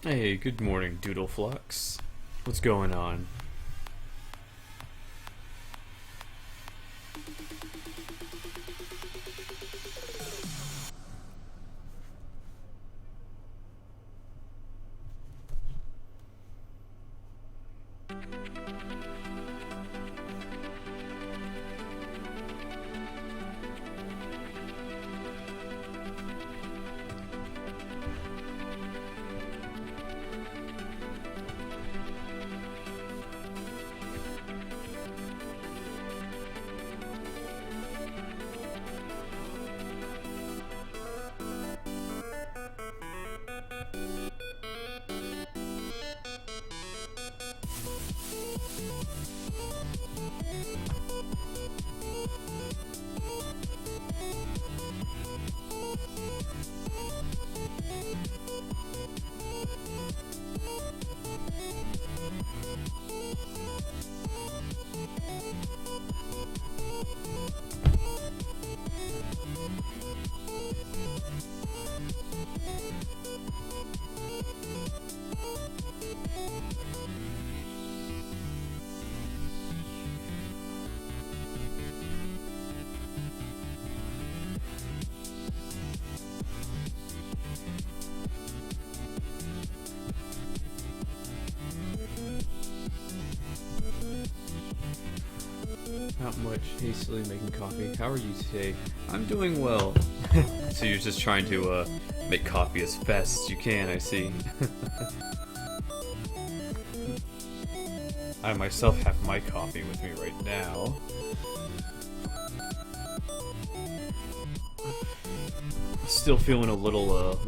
Hey, good morning, Doodleflux. What's going on? Not much, hastily making coffee. How are you today? I'm doing well. So you're just trying to make coffee as fast as you can, I see. I myself have my coffee with me right now. Still feeling a little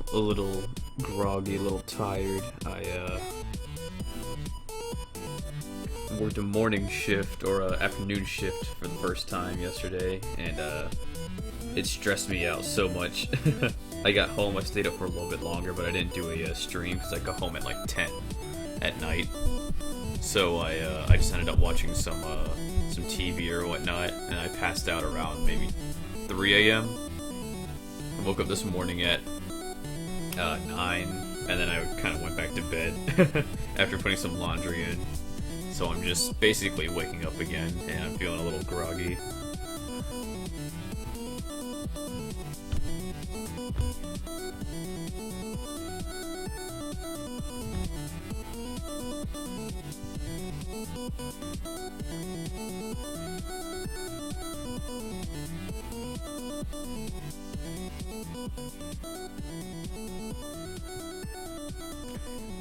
groggy, a little tired. I worked a morning shift or a afternoon shift for the first time yesterday, and it stressed me out so much. I got home, I stayed up for a little bit longer, but I didn't do a stream because I got home at like 10 at night. So I just ended up watching some TV or whatnot, and I passed out around maybe 3 a.m. I woke up this morning at 9, and then I kind of went back to bed after putting some laundry in. So I'm just basically waking up again, and I'm feeling a little groggy.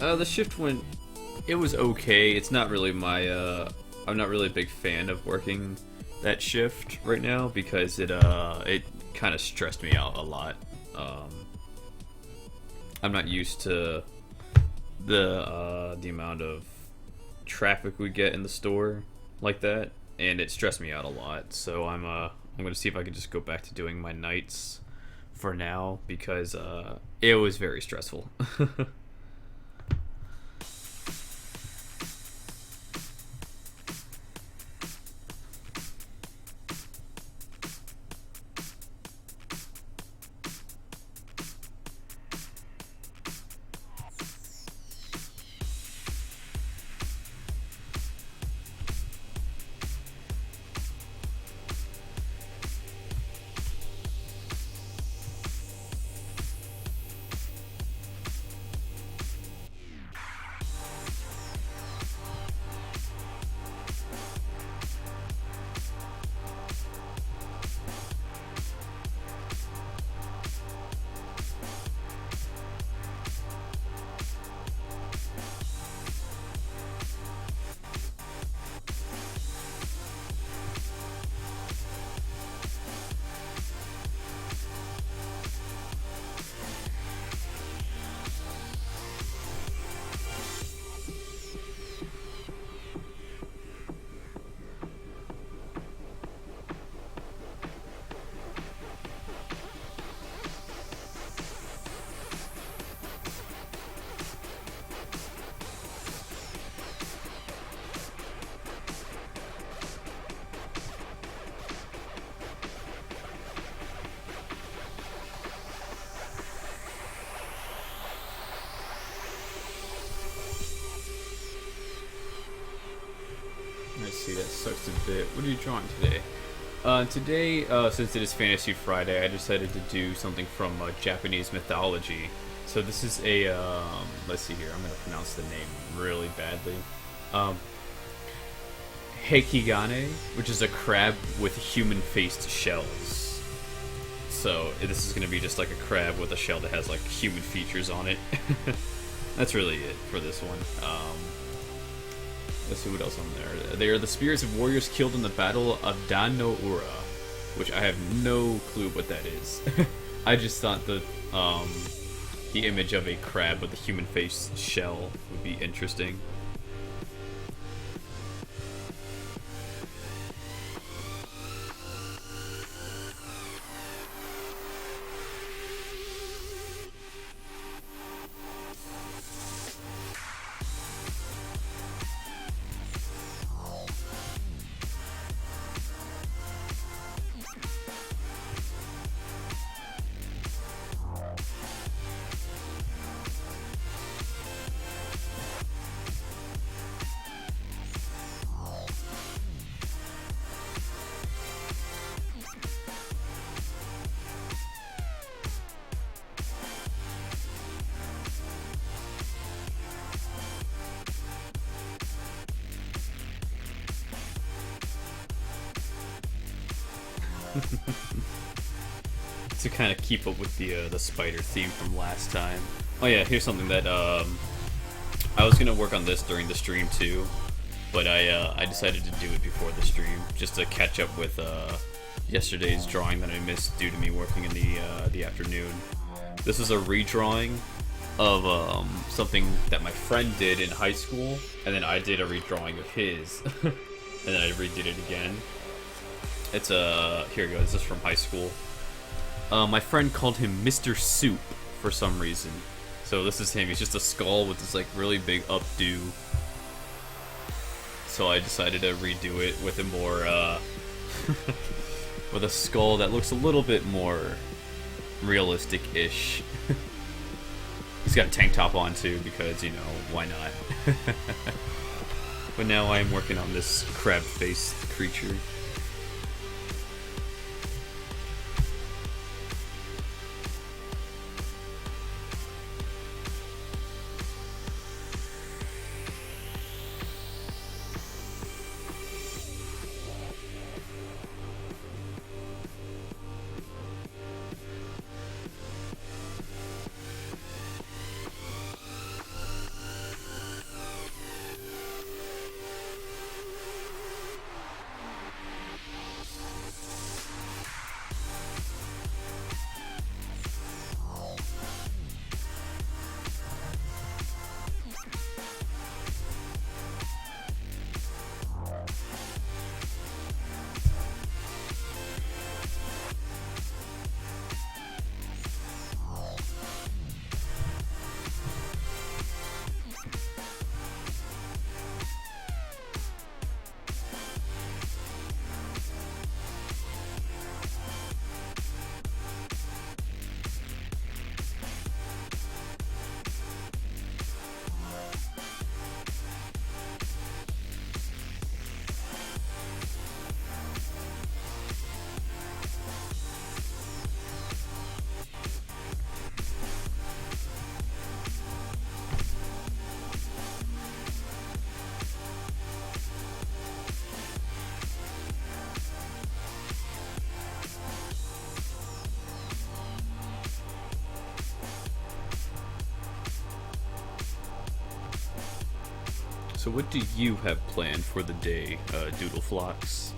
The shift went. It was okay. It's not really my. I'm not really a big fan of working that shift right now because it kind of stressed me out a lot. I'm not used to the amount of traffic we get in the store like that, and it stressed me out a lot. So I'm gonna see if I can just go back to doing my nights for now because it was very stressful. see, that sucks a bit. What are you drawing today? Today, since it is Fantasy Friday, I decided to do something from Japanese mythology. So this is a, let's see here, I'm going to pronounce the name really badly. Heikigane, which is a crab with human-faced shells. So this is going to be just like a crab with a shell that has like human features on it. That's really it for this one. Let's see what else on there. They are the spirits of warriors killed in the Battle of Dan no Ura, which I have no clue what that is. I just thought the image of a crab with a human face shell would be interesting. To kind of keep up with the spider theme from last time. Oh yeah, here's something that I was gonna work on this during the stream too, but I decided to do it before the stream just to catch up with yesterday's drawing that I missed due to me working in the afternoon. This is a redrawing of something that my friend did in high school, and then I did a redrawing of his, and then I redid it again. It's here we go. This is from high school. My friend called him Mr. Soup for some reason. So this is him. He's just a skull with this like really big updo. So I decided to redo it with a more with a skull that looks a little bit more realistic-ish. He's got a tank top on too because, you know, why not? But now I'm working on this crab-faced creature. So what do you have planned for the day, Doodleflox?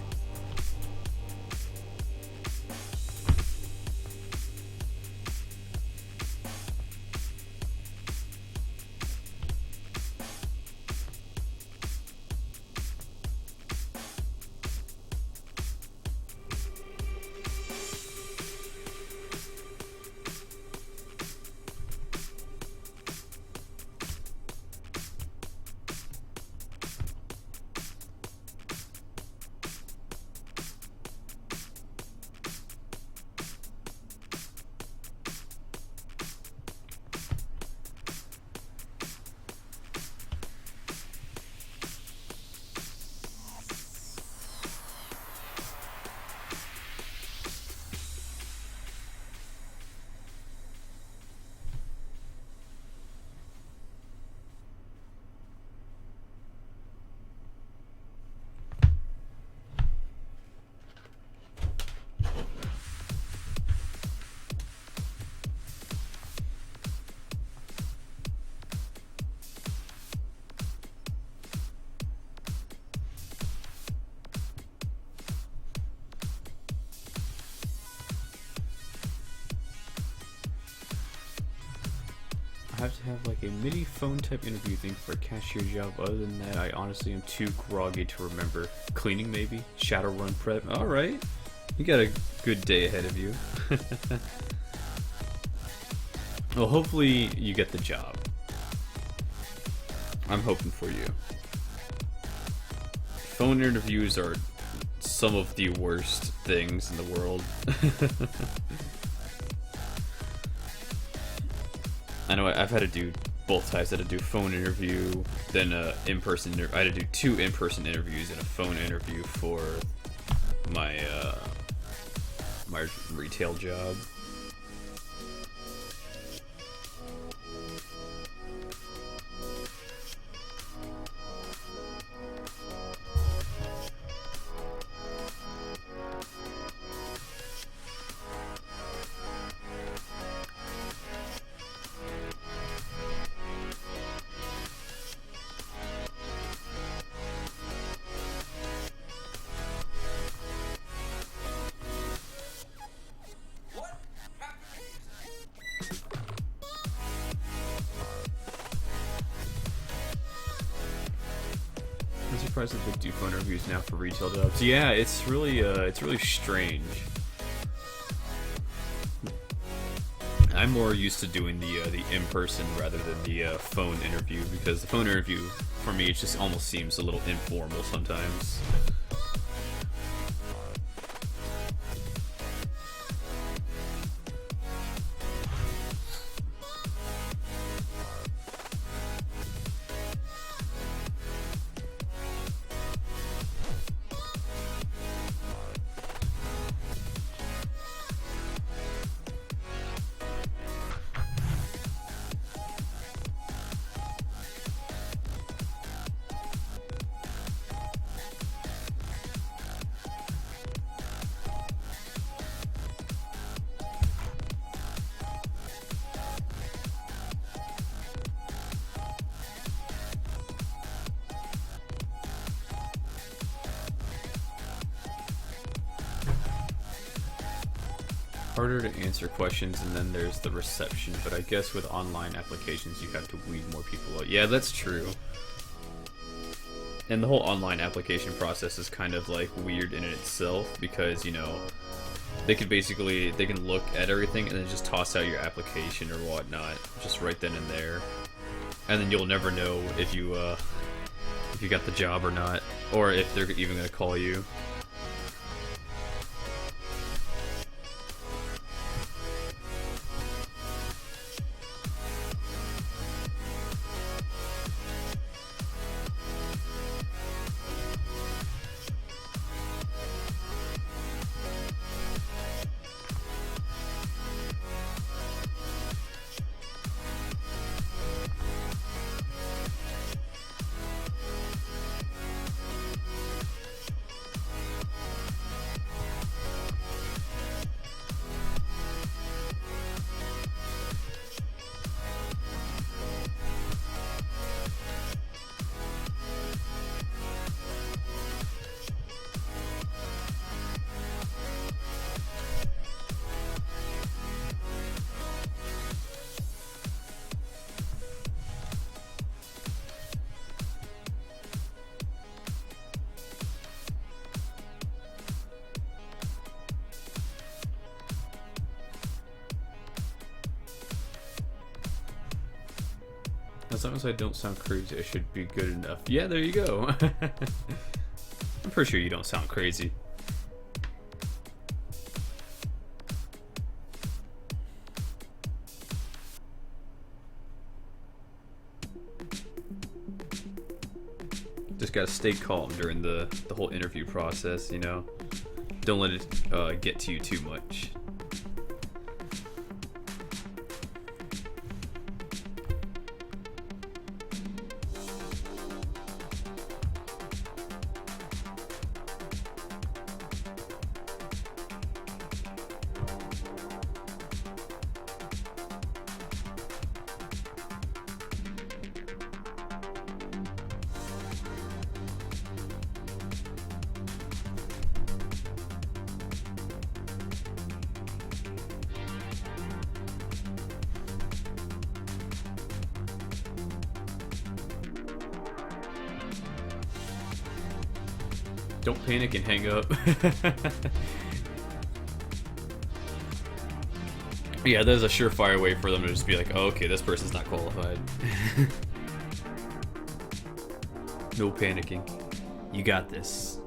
have like a mini phone type interview thing for a cashier job. Other than that, I honestly am too groggy to remember. Cleaning maybe? Shadowrun prep? Alright. You got a good day ahead of you. Well, hopefully you get the job. I'm hoping for you. Phone interviews are some of the worst things in the world. I know I've had to do both types. I had to do phone interview, then in-person. I had to do 2 in-person interviews and a phone interview for my my retail job. I'm surprised that they do phone interviews now for retail jobs. Yeah, it's really strange. I'm more used to doing the in-person rather than the phone interview, because the phone interview for me, it just almost seems a little informal sometimes. Harder to answer questions, and then there's the reception, but I guess with online applications you have to weed more people out. Yeah, that's true. And the whole online application process is kind of like weird in itself, because, you know, they can look at everything and then just toss out your application or whatnot, just right then and there. And then you'll never know if you got the job or not, or if they're even gonna call you. As long as I don't sound crazy, I should be good enough. Yeah, there you go. I'm pretty sure you don't sound crazy. Just gotta stay calm during the whole interview process, you know? Don't let it get to you too much. Don't panic and hang up. Yeah, there's a surefire way for them to just be like, oh, okay, this person's not qualified. No panicking. You got this.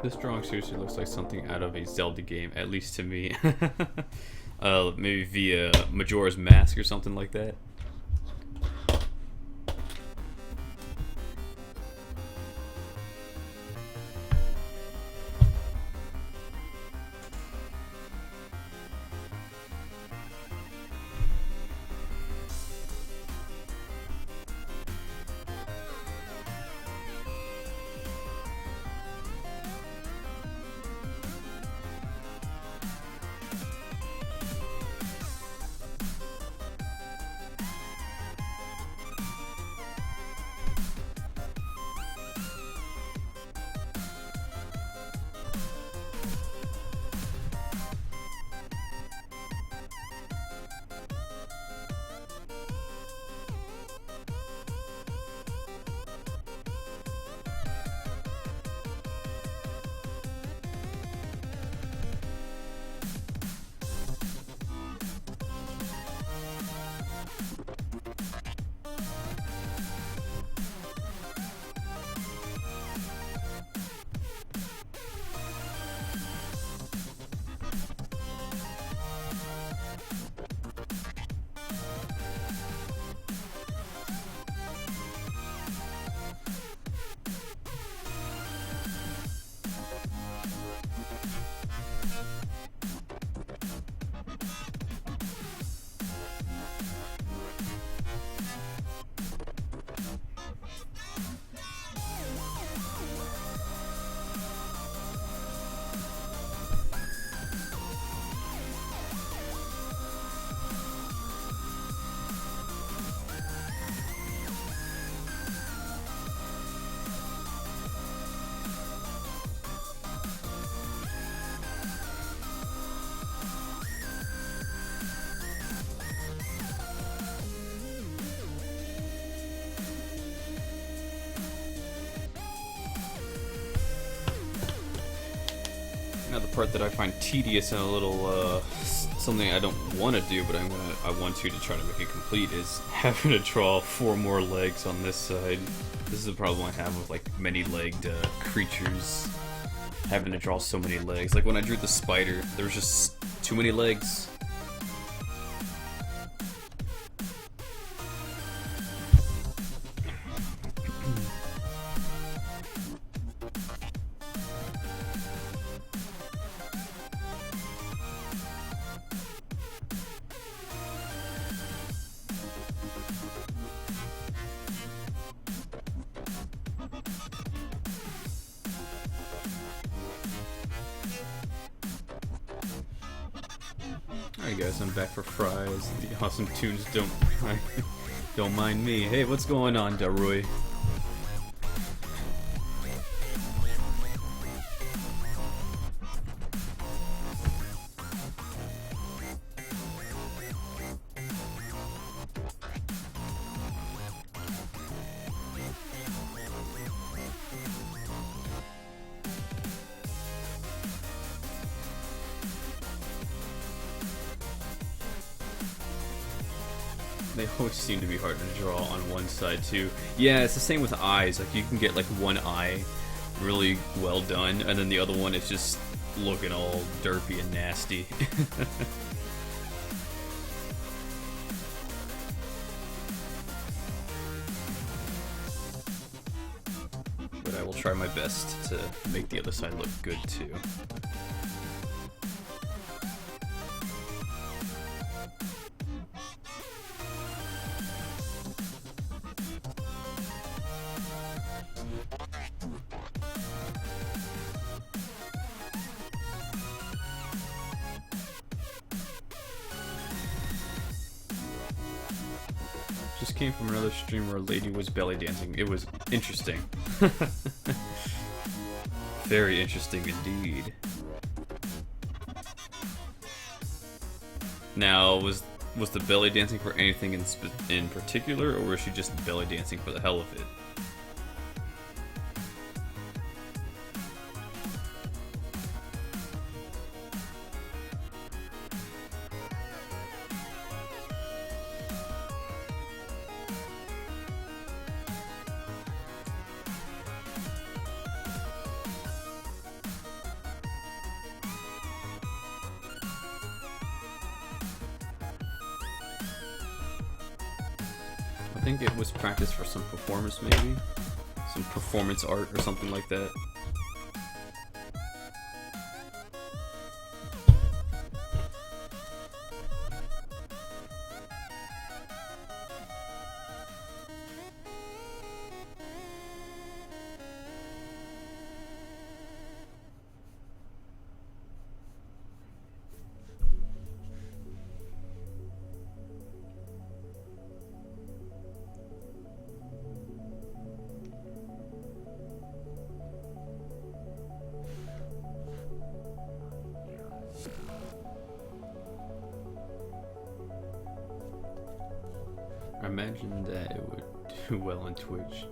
This drawing seriously looks like something out of a Zelda game, at least to me. Maybe via Majora's Mask or something like that. Now the part that I find tedious and a little something I don't want to do, but I want to try to make it complete, is having to draw 4 more legs on this side. This is a problem I have with like many-legged creatures. Having to draw so many legs. Like when I drew the spider, there was just too many legs. Alright guys, I'm back for fries. The awesome tunes don't mind me. Hey, what's going on, Daroy? They always seem to be hard to draw on one side too. Yeah, it's the same with eyes. Like you can get like one eye really well done, and then the other one is just looking all derpy and nasty. But I will try my best to make the other side look good too. Just came from another stream where a lady was belly dancing. It was interesting. Very interesting indeed. Now, was the belly dancing for anything in particular, or was she just belly dancing for the hell of it? I think it was practice for some performance, maybe? Some performance art or something like that. I imagine that it would do well on Twitch.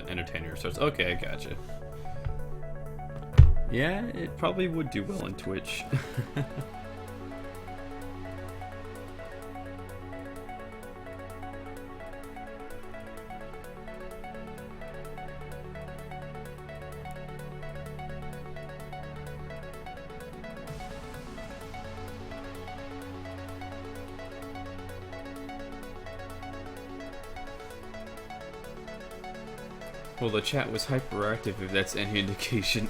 Entertainer starts. Okay, I gotcha. Yeah, it probably would do well on Twitch. Well, the chat was hyperactive, if that's any indication.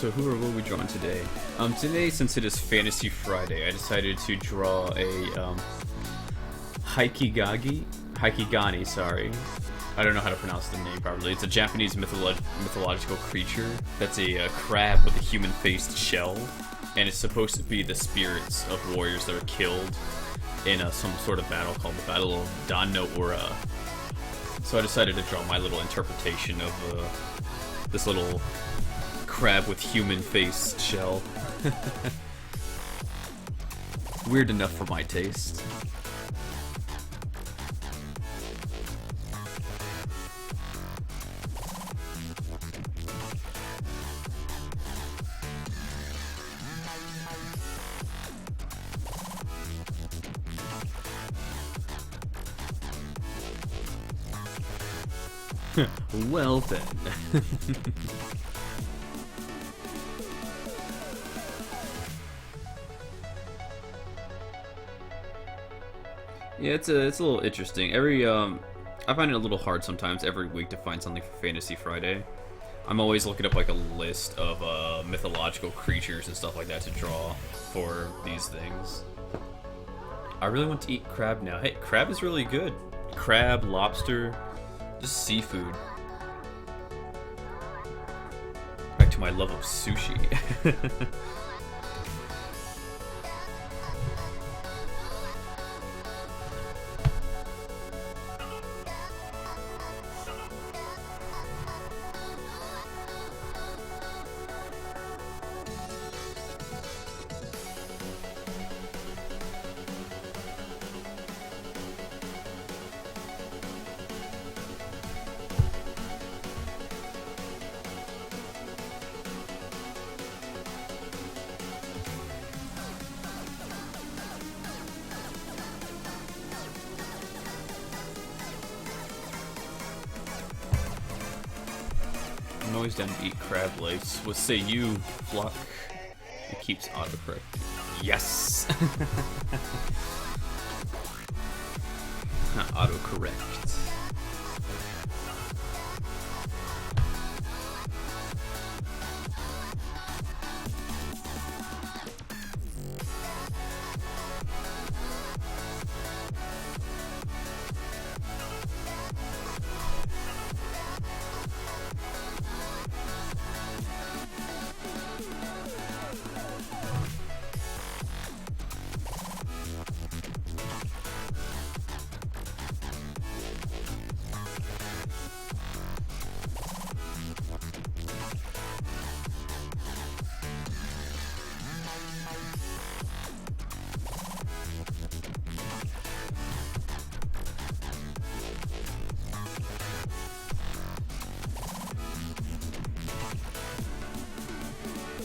So who are we drawing today? Today, since it is Fantasy Friday, I decided to draw a Haikigani, sorry. I don't know how to pronounce the name properly. It's a Japanese mythological creature that's a crab with a human-faced shell, and it's supposed to be the spirits of warriors that are killed in some sort of battle called the Battle of Dan no Ura. So I decided to draw my little interpretation of this little crab with human-faced shell. Weird enough for my taste. Well then. Yeah, it's a little interesting. I find it a little hard sometimes every week to find something for Fantasy Friday. I'm always looking up like a list of mythological creatures and stuff like that to draw for these things. I really want to eat crab now. Hey, crab is really good. Crab, lobster, just seafood. Back to my love of sushi. I'm always down to eat crab legs. What say you, Flock? It keeps autocorrect. Yes! Autocorrect.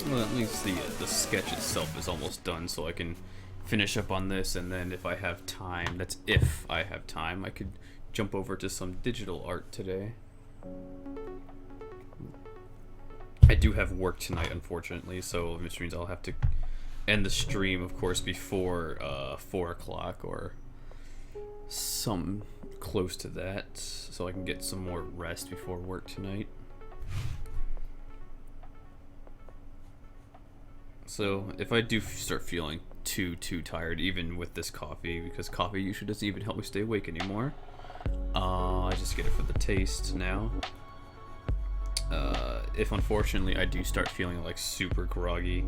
Well, at least the sketch itself is almost done, so I can finish up on this, and then if I have time, that's if I have time, I could jump over to some digital art today. I do have work tonight, unfortunately, so which means I'll have to end the stream, of course, before 4 o'clock or some close to that, so I can get some more rest before work tonight. So if I do start feeling too tired, even with this coffee, because coffee usually doesn't even help me stay awake anymore, I just get it for the taste now. If unfortunately I do start feeling like super groggy,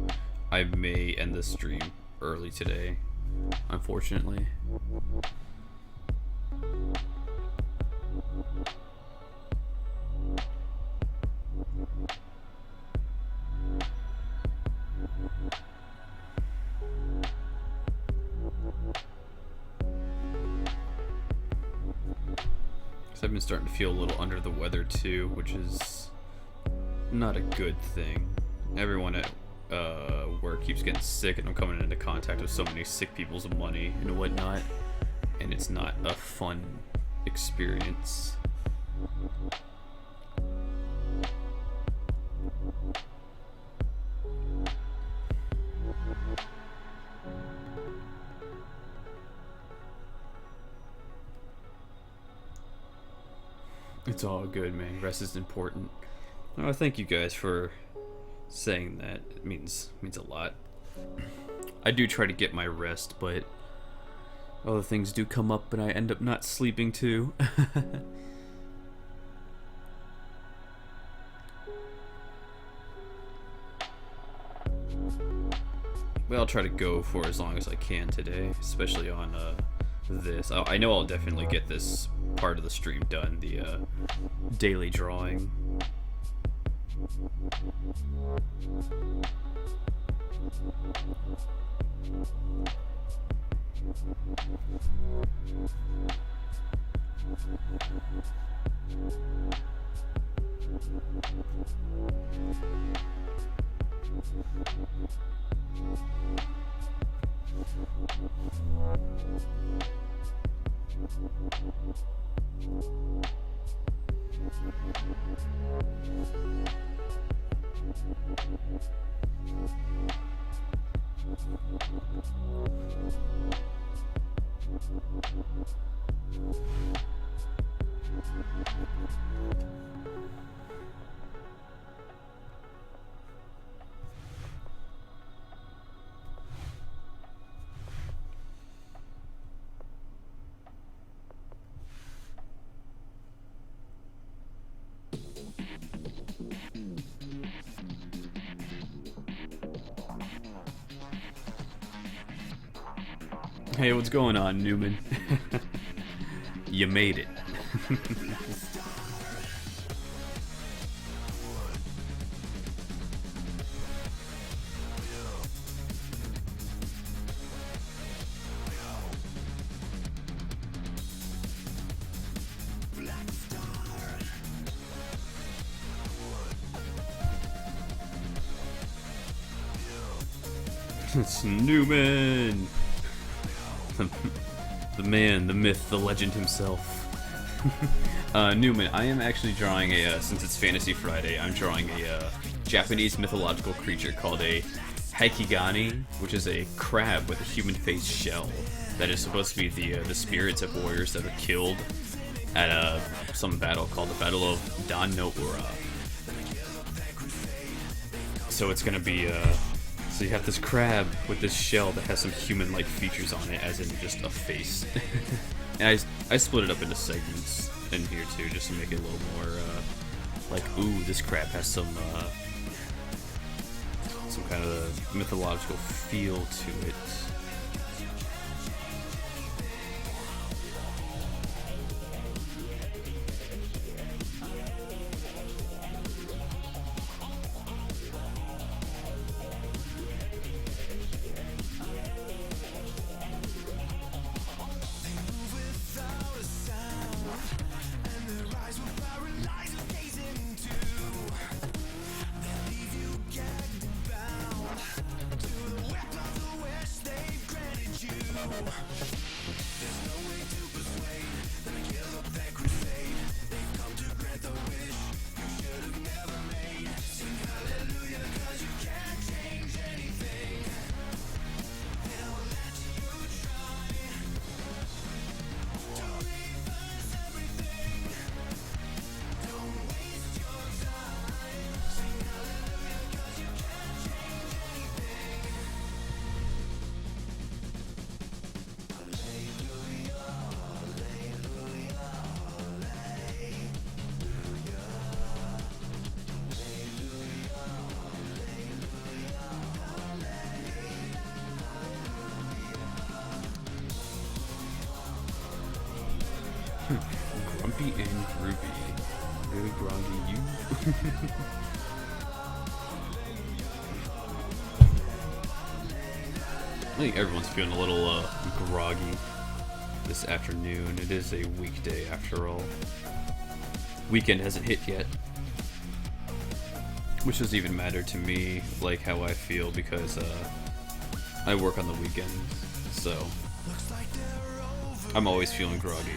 I may end the stream early today, unfortunately. So I've been starting to feel a little under the weather too, which is not a good thing. Everyone at work keeps getting sick, and I'm coming into contact with so many sick people's money and whatnot, and it's not a fun experience. It's all good, man. Rest is important. Oh, thank you guys for saying that it means a lot. I do try to get my rest, but other things do come up and I end up not sleeping too. But I'll try to go for as long as I can today, especially on this. I know I'll definitely get this part of the stream done, the daily drawing. Hey, what's going on, Newman? You made it. It's Newman! The man, the myth, the legend himself. Newman, I am actually drawing since it's Fantasy Friday, I'm drawing a Japanese mythological creature called a Haikigani, which is a crab with a human-faced shell that is supposed to be the spirits of warriors that are killed at some battle called the Battle of Dan no Ura. So it's gonna be so you have this crab with this shell that has some human-like features on it, as in just a face. And I split it up into segments in here too, just to make it a little more like, ooh, this crab has some kind of mythological feel to it. Grumpy and Groovy. Really groggy, you? I think everyone's feeling a little groggy this afternoon. It is a weekday after all. Weekend hasn't hit yet. Which doesn't even matter to me, like how I feel, because I work on the weekends, so I'm always feeling groggy.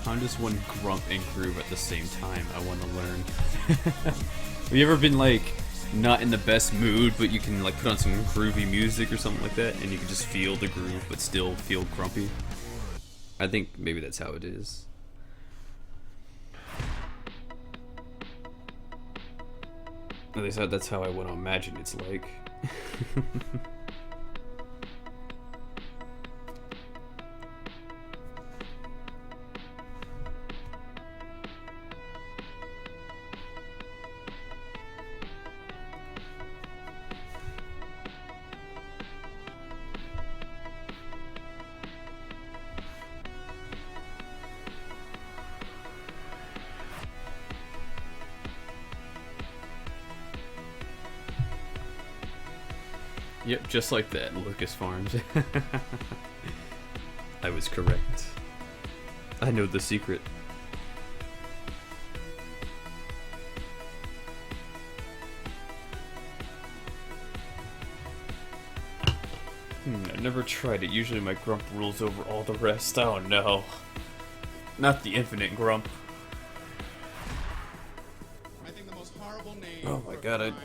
How does one grump and groove at the same time? I want to learn. Have you ever been like not in the best mood, but you can like put on some groovy music or something like that, and you can just feel the groove but still feel grumpy? I think maybe that's how it is. At least that's how I want to imagine it's like. Yep, just like that, Lucas Farms. I was correct. I know the secret. I never tried it. Usually my grump rules over all the rest. Oh no. Not the infinite grump. I think the most horrible name. Oh my god, I'm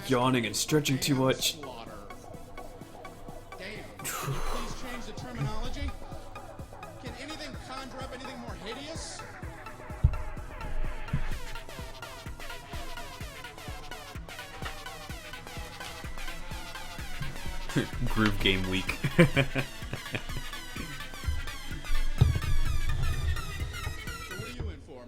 yawning and stretching too much. Can you please change the terminology? Can anything conjure up anything more hideous? Groove game week. So what are you in for?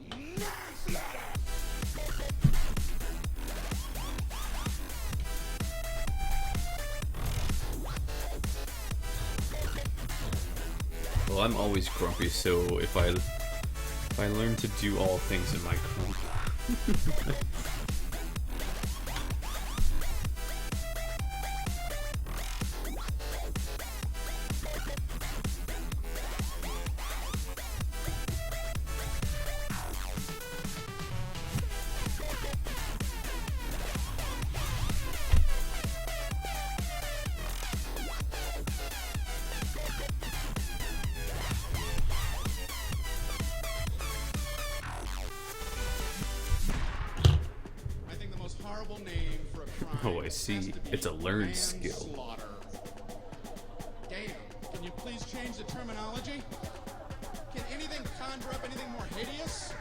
Well, I'm always grumpy, so if I learn to do all things in my grump. Horrible name for a crime. Oh, I see. It's a learned skill. Manslaughter. Damn. Can you please change the terminology? Can anything conjure up anything more hideous?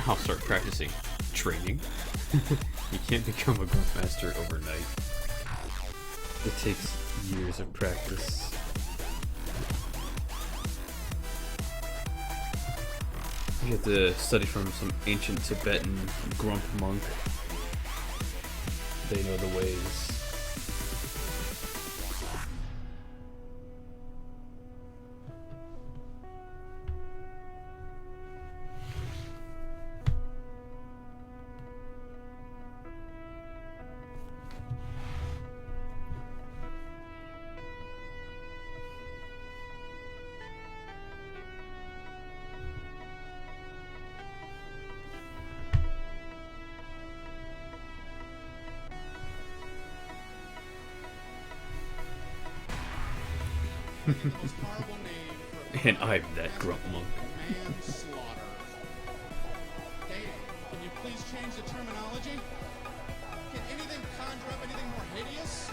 I'll start practicing training. You can't become a grump master overnight. It takes years of practice. You have to study from some ancient Tibetan grump monk. They know the ways. The most horrible name for a And I'm that grump monk. manslaughter. Damn. Can you please change the terminology? Can anything conjure up anything more hideous?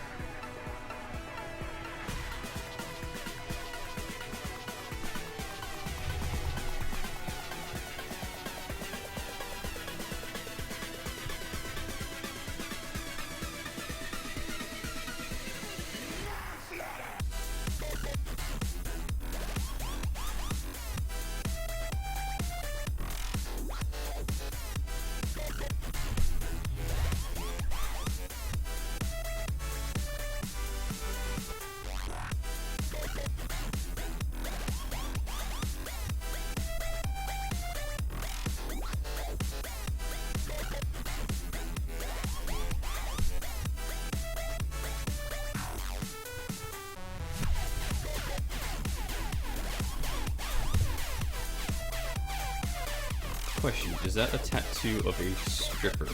Question, is that a tattoo of a stripper?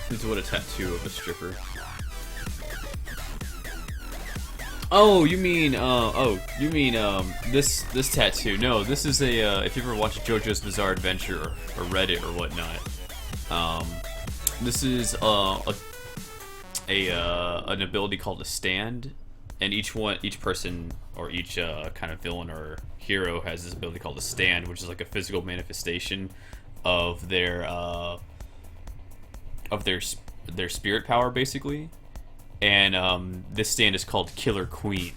This is what a tattoo of a stripper. Oh, you mean, this tattoo. No, this is a, if you ever watched JoJo's Bizarre Adventure or read it or whatnot, this is, an ability called a stand, and each person, or each, kind of villain or hero has this ability called a stand, which is like a physical manifestation of their spirit power, basically. And this stand is called Killer Queen.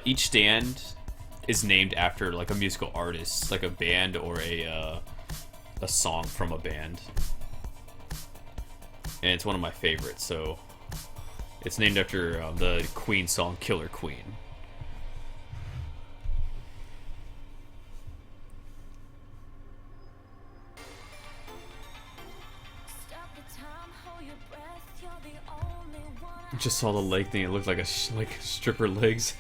Each stand is named after like a musical artist, like a band or a song from a band. And it's one of my favorites. So it's named after the Queen song Killer Queen. Just saw the leg thing. It looked like like stripper legs.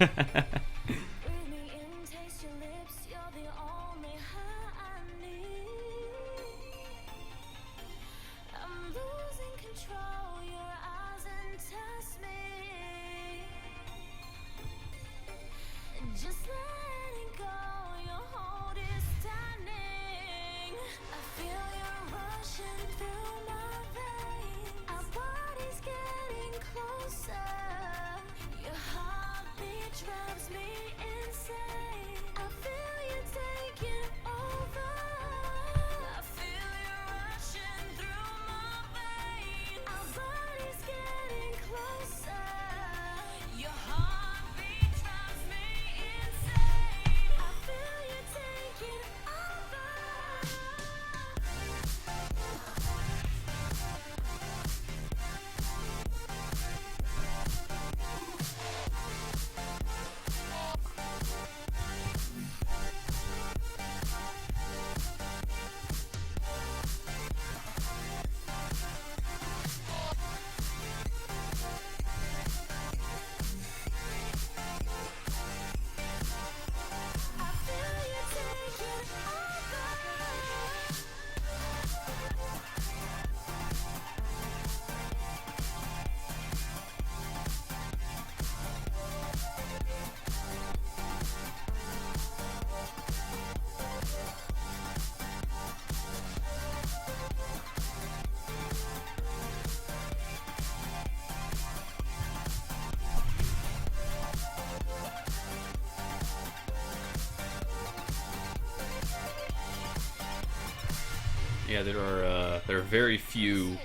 Yeah, there are very few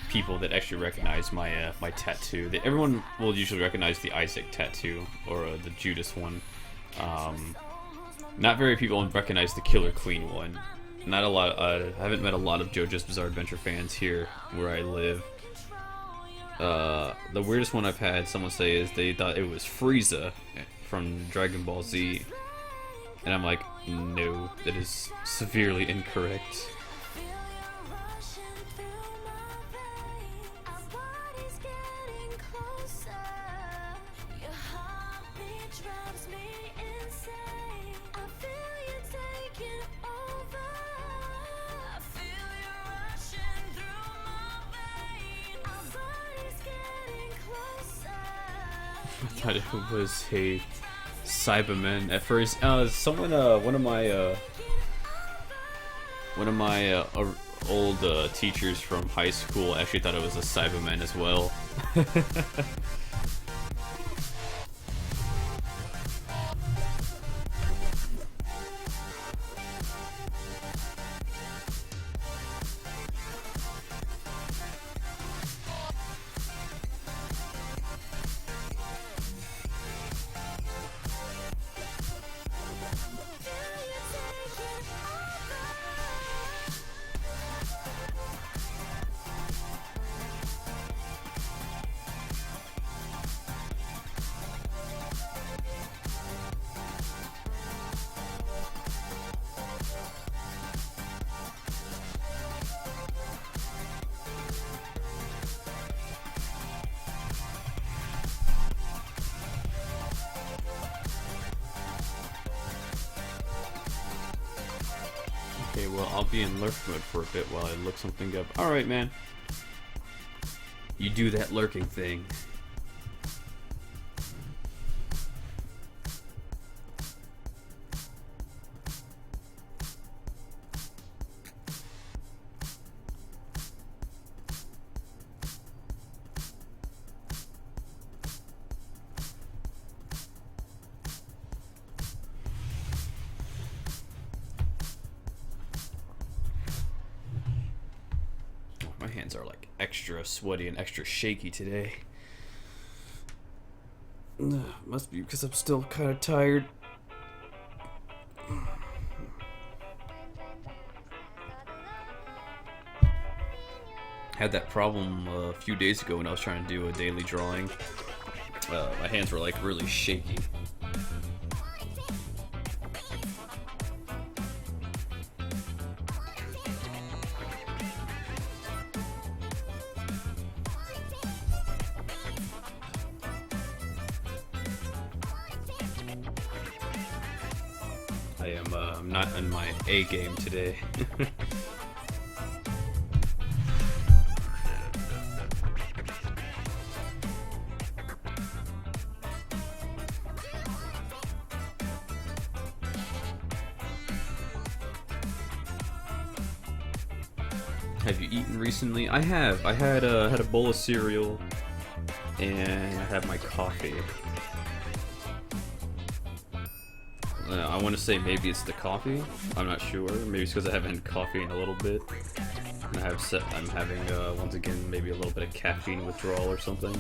people that actually recognize my my tattoo. Everyone will usually recognize the Isaac tattoo or the Judas one. Not very people recognize the Killer Queen one. Not a lot. I haven't met a lot of JoJo's Bizarre Adventure fans here where I live. The weirdest one I've had someone say is they thought it was Frieza from Dragon Ball Z, and I'm like, no, that is severely incorrect. I thought it was a Cyberman at first. Someone, one of my old teachers from high school actually thought it was a Cyberman as well. Okay, well, I'll be in lurk mode for a bit while I look something up. Alright, man. You do that lurking thing. My hands are like extra sweaty and extra shaky today. Must be because I'm still kind of tired. Had that problem a few days ago when I was trying to do a daily drawing. My hands were like really shaky. I'm not in my A game today. Have you eaten recently? I have. I had a bowl of cereal, and I had my coffee. I want to say maybe it's the coffee. I'm not sure. Maybe it's because I haven't had coffee in a little bit. And I'm having once again maybe a little bit of caffeine withdrawal or something.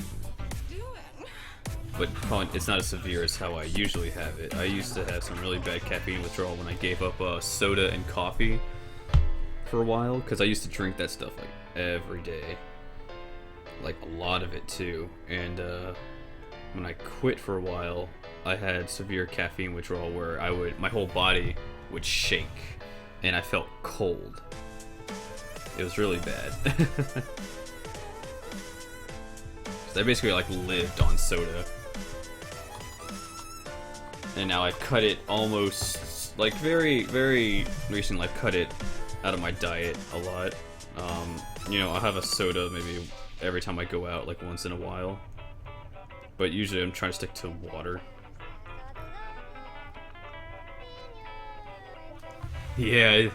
But it's not as severe as how I usually have it. I used to have some really bad caffeine withdrawal when I gave up soda and coffee for a while, because I used to drink that stuff like every day, like a lot of it too. And when I quit for a while, I had severe caffeine withdrawal where my whole body would shake and I felt cold. It was really bad. I basically like lived on soda. And now I've cut it almost, like very, very recently I've cut it out of my diet a lot. You know, I'll have a soda maybe every time I go out, like once in a while. But usually I'm trying to stick to water. Yeah.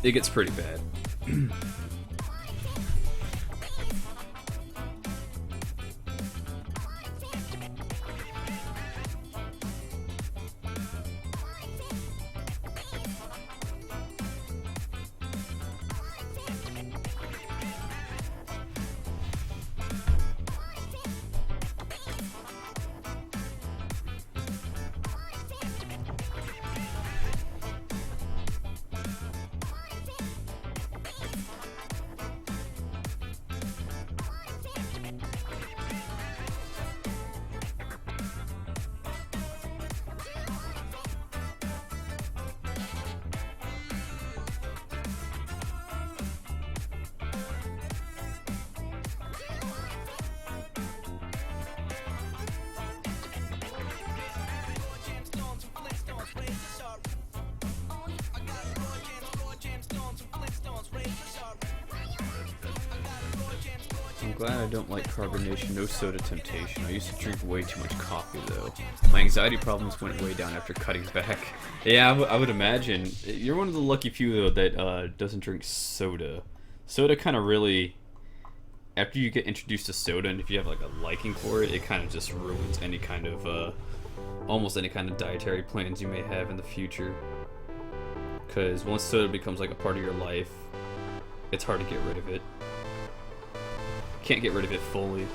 It gets pretty bad. I'm glad I don't like carbonation, no soda temptation. I used to drink way too much coffee though. My anxiety problems went way down after cutting back. Yeah, I would imagine. You're one of the lucky few though that doesn't drink soda. Soda kind of really, after you get introduced to soda and if you have like a liking for it, it kind of just ruins any kind of, almost any kind of dietary plans you may have in the future. Because once soda becomes like a part of your life, it's hard to get rid of it. Can't get rid of it fully.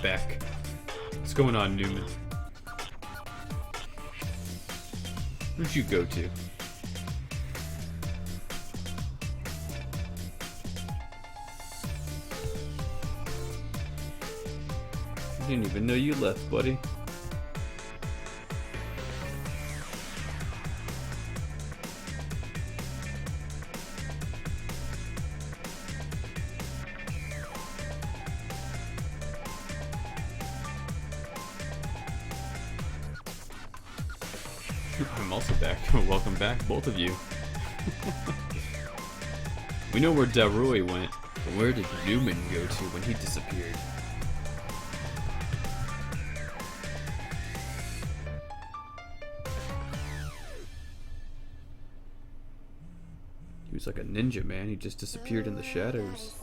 Back. What's going on, Newman? Where'd you go to? I didn't even know you left, buddy. I'm also back. Welcome back, both of you. We know where Darui went, but where did Newman go to when he disappeared? He was like a ninja, man. He just disappeared in the shadows.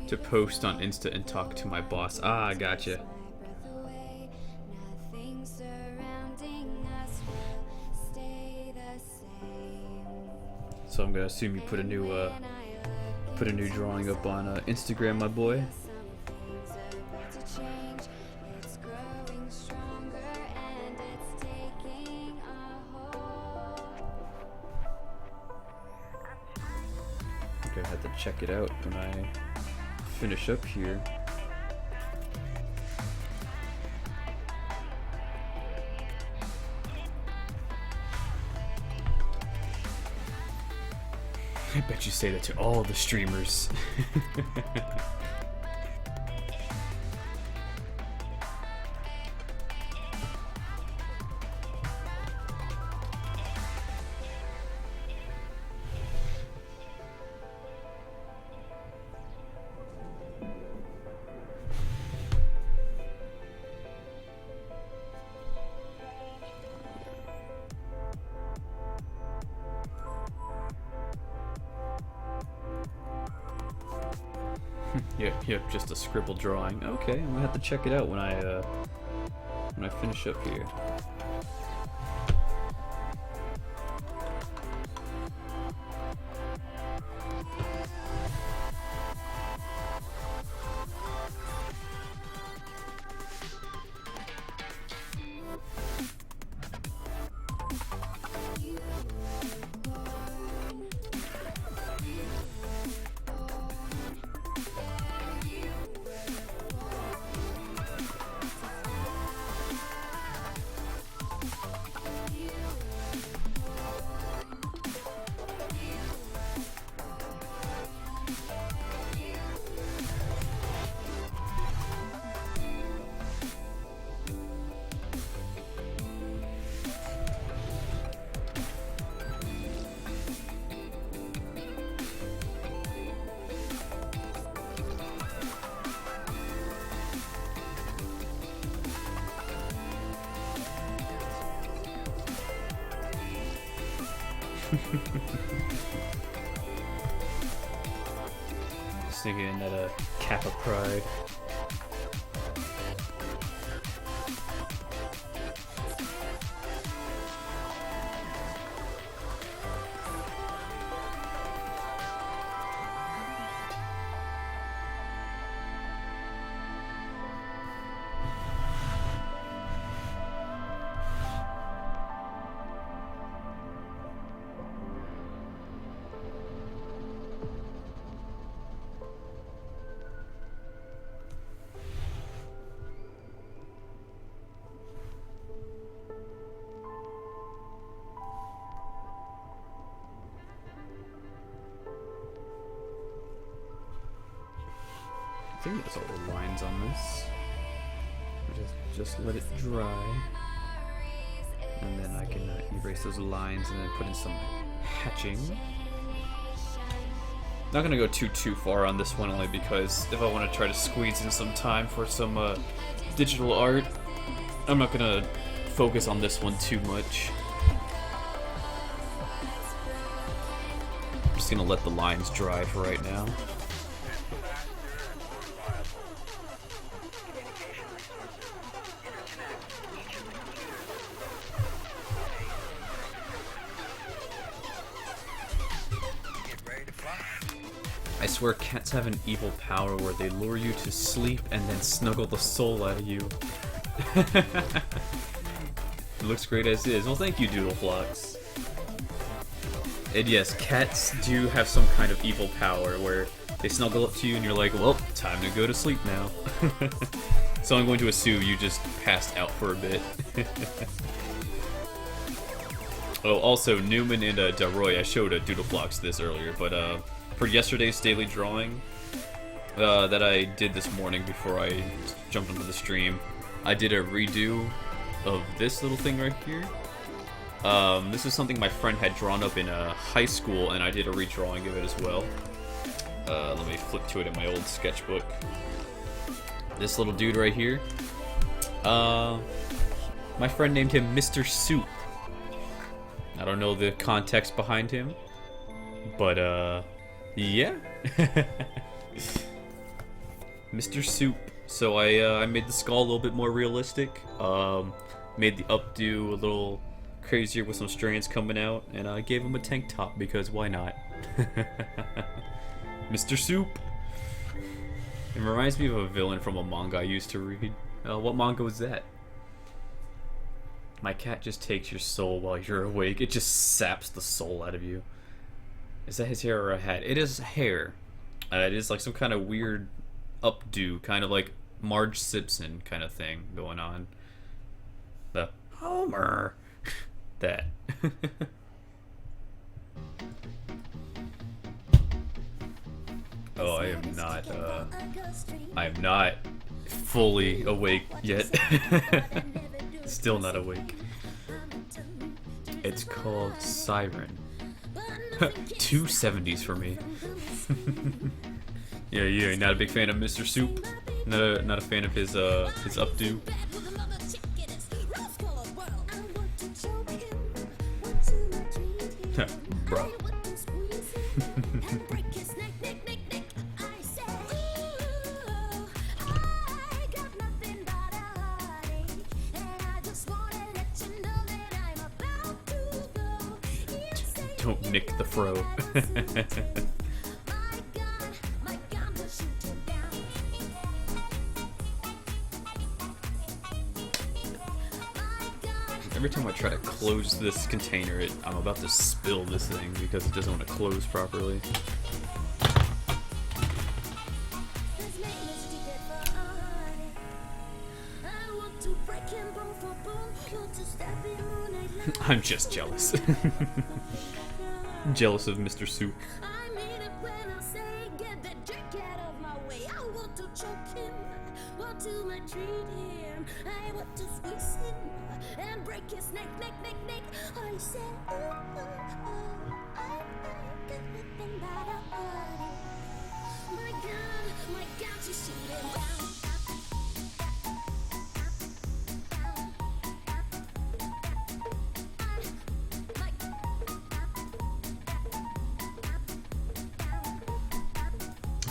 To post on Insta and talk to my boss. Ah, gotcha. So I'm gonna assume you put a new drawing up on Instagram, my boy. I think I have to check it out when I finish up here. I bet you say that to all the streamers. Yep, just a scribble drawing. Okay, I'm gonna have to check it out when I finish up here. Sneaking in at a Kappa Pride. I think that's all the lines on this. Just let it dry, and then I can erase those lines and then put in some hatching. Not gonna go too far on this one, only because if I want to try to squeeze in some time for some digital art, I'm not gonna focus on this one too much. I'm just gonna let the lines dry for right now. I swear cats have an evil power where they lure you to sleep and then snuggle the soul out of you. It looks great as is. Well, thank you, Doodleflux. And yes, cats do have some kind of evil power where they snuggle up to you and you're like, well, time to go to sleep now. So I'm going to assume you just passed out for a bit. Oh, also, Newman and Delroy, I showed Doodleflux this earlier, but for yesterday's daily drawing that I did this morning before I jumped into the stream, I did a redo of this little thing right here. This is something my friend had drawn up in high school, and I did a redrawing of it as well. Let me flip to it in my old sketchbook. This little dude right here. My friend named him Mr. Soup. I don't know the context behind him, but yeah. Mr. Soup. So I made the skull a little bit more realistic. Made the updo a little crazier with some strands coming out, and I gave him a tank top because why not? Mr. Soup. It reminds me of a villain from a manga I used to read. What manga was that? My cat just takes your soul while you're awake. It just saps the soul out of you. Is that his hair or a hat? It is hair. It is like some kind of weird updo, kind of like Marge Simpson kind of thing going on. The Homer. That. Oh, I am not fully awake yet. Still not awake. It's called Siren. 2 70s for me. Yeah, not a big fan of Mr. Soup. Not a fan of his updo. Bro. Don't nick the fro. Every time I try to close this container, I'm about to spill this thing because it doesn't want to close properly. I'm just jealous. Jealous of Mr. Soup.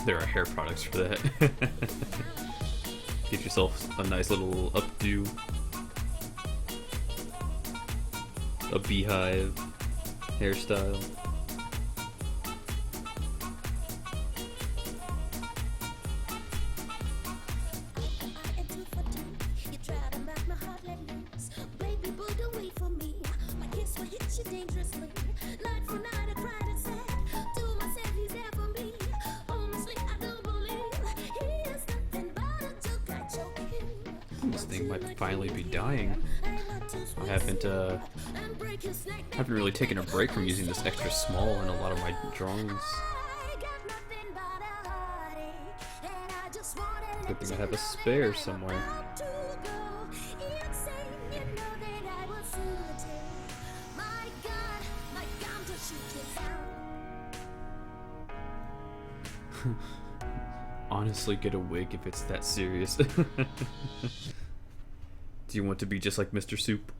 There are hair products for that. Get yourself a nice little updo. A beehive hairstyle. This thing might finally be dying. I haven't really taken a break from using this extra small in a lot of my drawings. Good thing I have a spare somewhere. Honestly, get a wig if it's that serious. Do you want to be just like Mr. Soup?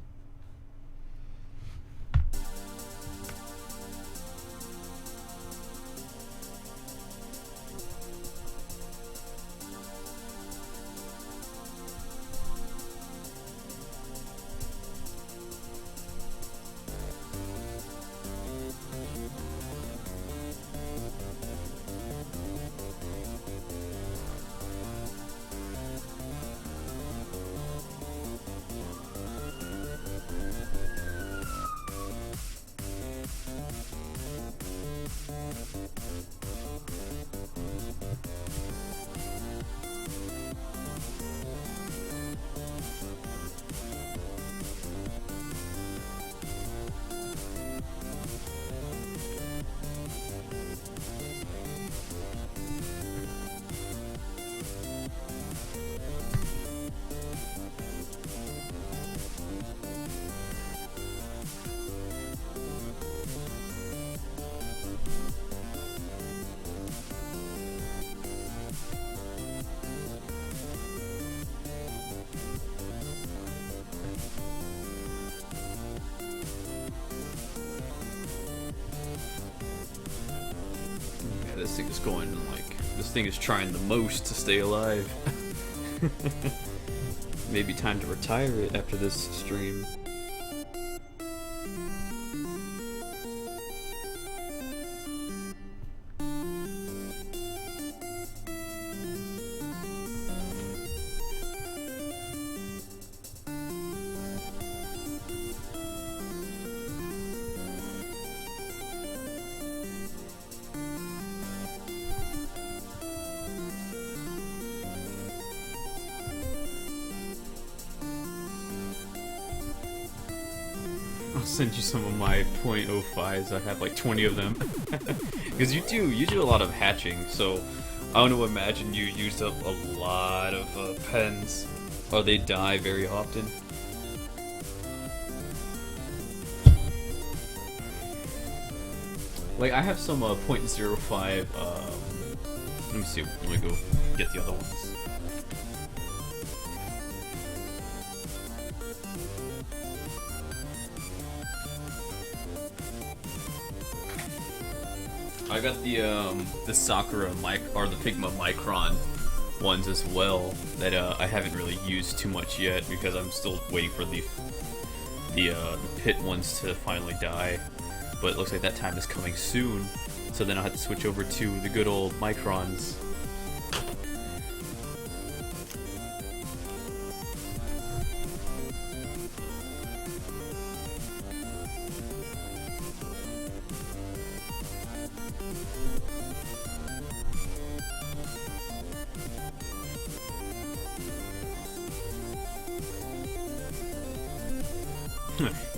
This thing is going like, this thing is trying the most to stay alive. Maybe time to retire it after this stream. I'll send you some of my .05s. I have like 20 of them. Because you do a lot of hatching, so I want to imagine you used up a lot of pens, or they die very often. Like I have some .05. Let me see. Let me go get the other ones. I got the Sakura or the Pigma Micron ones as well that I haven't really used too much yet because I'm still waiting for the pit ones to finally die. But it looks like that time is coming soon, so then I'll have to switch over to the good old Microns.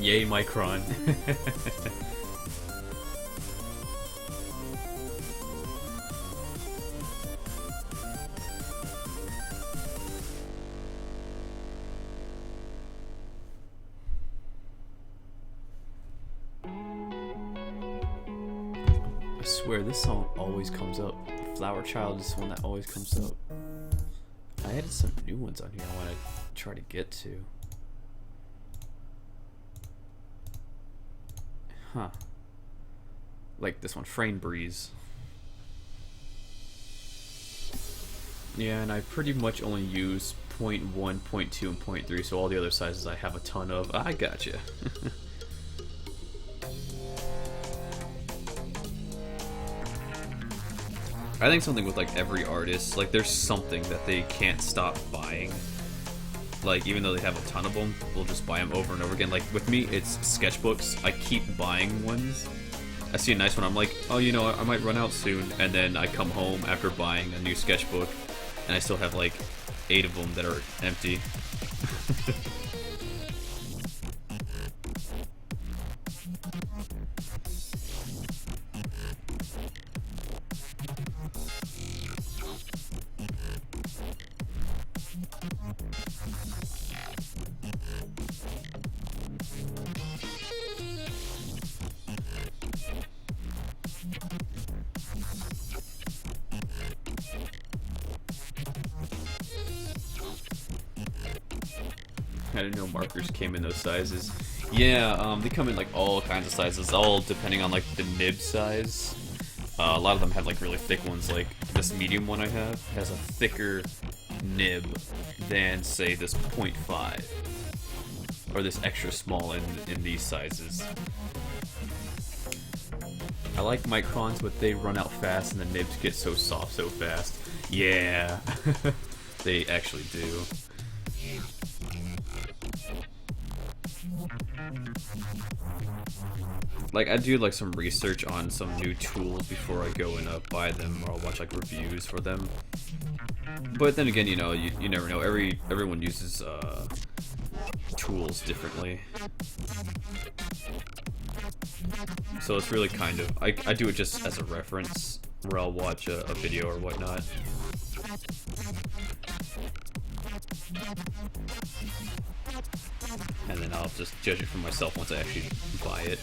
Yay, Micron. I swear, this song always comes up. Flower Child is the one that always comes up. I added some new ones on here I want to try to get to. Huh. Like this one, Frame Breeze. Yeah, and I pretty much only use point 0.1, point 0.2, and point 0.3, so all the other sizes I have a ton of. I gotcha. I think something with like every artist, like there's something that they can't stop buying. Like even though they have a ton of them, we'll just buy them over and over again. Like with me, it's sketchbooks. I keep buying ones. I see a nice one, I'm like, oh, you know, I might run out soon, and then I come home after buying a new sketchbook, and I still have like 8 of them that are empty. I didn't know markers came in those sizes. Yeah, they come in like all kinds of sizes, all depending on like the nib size. A lot of them have like really thick ones, like this medium one I have has a thicker nib than say this 0.5 or this extra small in these sizes. I like microns, but they run out fast and the nibs get so soft so fast. Yeah, they actually do. Like, I do like some research on some new tools before I go and buy them, or I'll watch like reviews for them. But then again, you know, you never know. Everyone uses tools differently, so it's really kind of I do it just as a reference, where I'll watch a video or whatnot. And then I'll just judge it for myself once I actually buy it.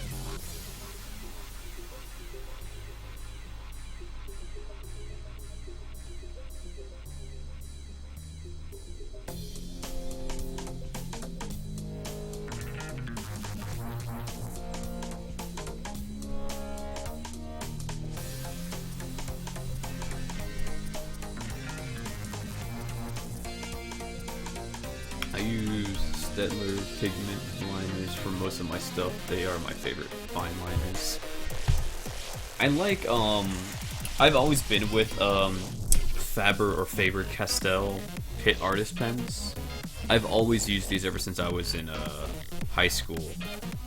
I use Stettler pigment liners for most of my stuff. They are my favorite fine liners. I like, I've always been with, Faber or Faber-Castell Pit Artist pens. I've always used these ever since I was in, high school.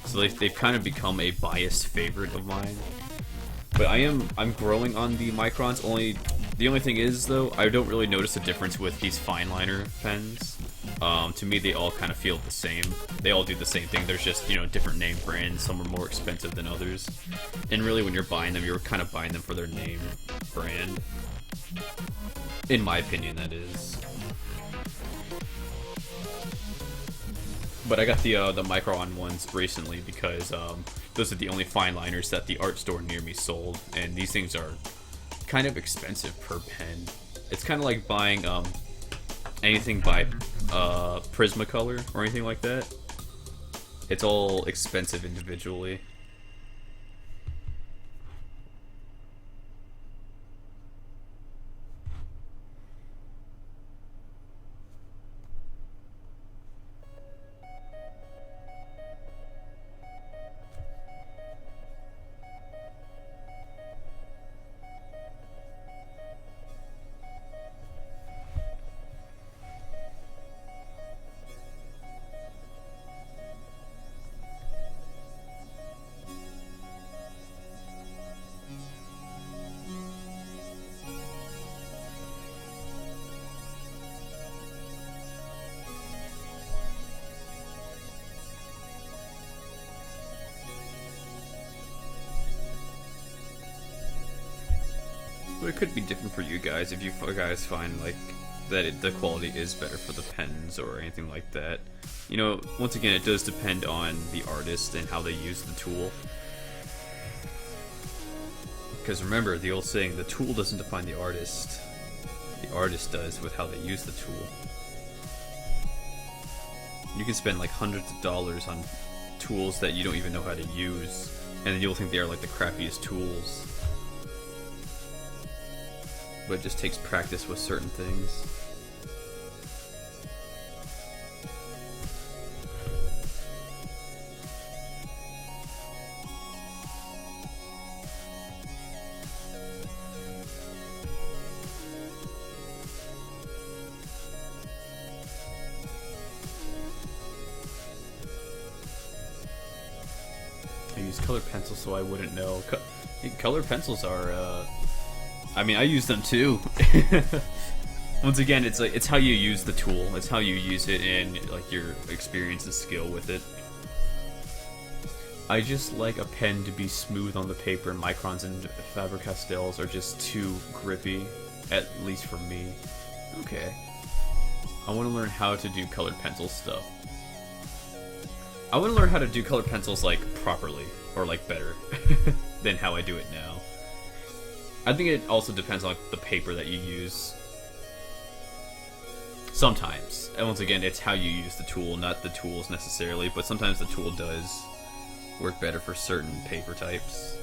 So they've kind of become a biased favorite of mine. But I'm growing on the microns. The only thing is, though, I don't really notice a difference with these fine liner pens. To me, they all kind of feel the same. They all do the same thing. There's just, you know, different name brands. Some are more expensive than others. And really, when you're buying them, you're kind of buying them for their name brand. In my opinion, that is. But I got the Micron ones recently because those are the only fine liners that the art store near me sold. And these things are kind of expensive per pen. It's kind of like buying anything by Prismacolor or anything like that. It's all expensive individually. But it could be different for you guys if you guys find like that the quality is better for the pens or anything like that. You know, once again, it does depend on the artist and how they use the tool. Because remember the old saying, the tool doesn't define the artist does with how they use the tool. You can spend like hundreds of dollars on tools that you don't even know how to use, and then you'll think they are like the crappiest tools. but it just takes practice with certain things. I use colored pencils so I wouldn't know. Colored pencils are, I mean, I use them too. Once again, it's like, it's how you use the tool. It's how you use it and like your experience and skill with it. I just like a pen to be smooth on the paper. Microns and Faber-Castells are just too grippy, at least for me. Okay. I want to learn how to do colored pencil stuff. I want to learn how to do colored pencils like properly, or like better, than how I do it now. I think it also depends on like, the paper that you use. Sometimes. And once again, it's how you use the tool, not the tools necessarily, but sometimes the tool does work better for certain paper types.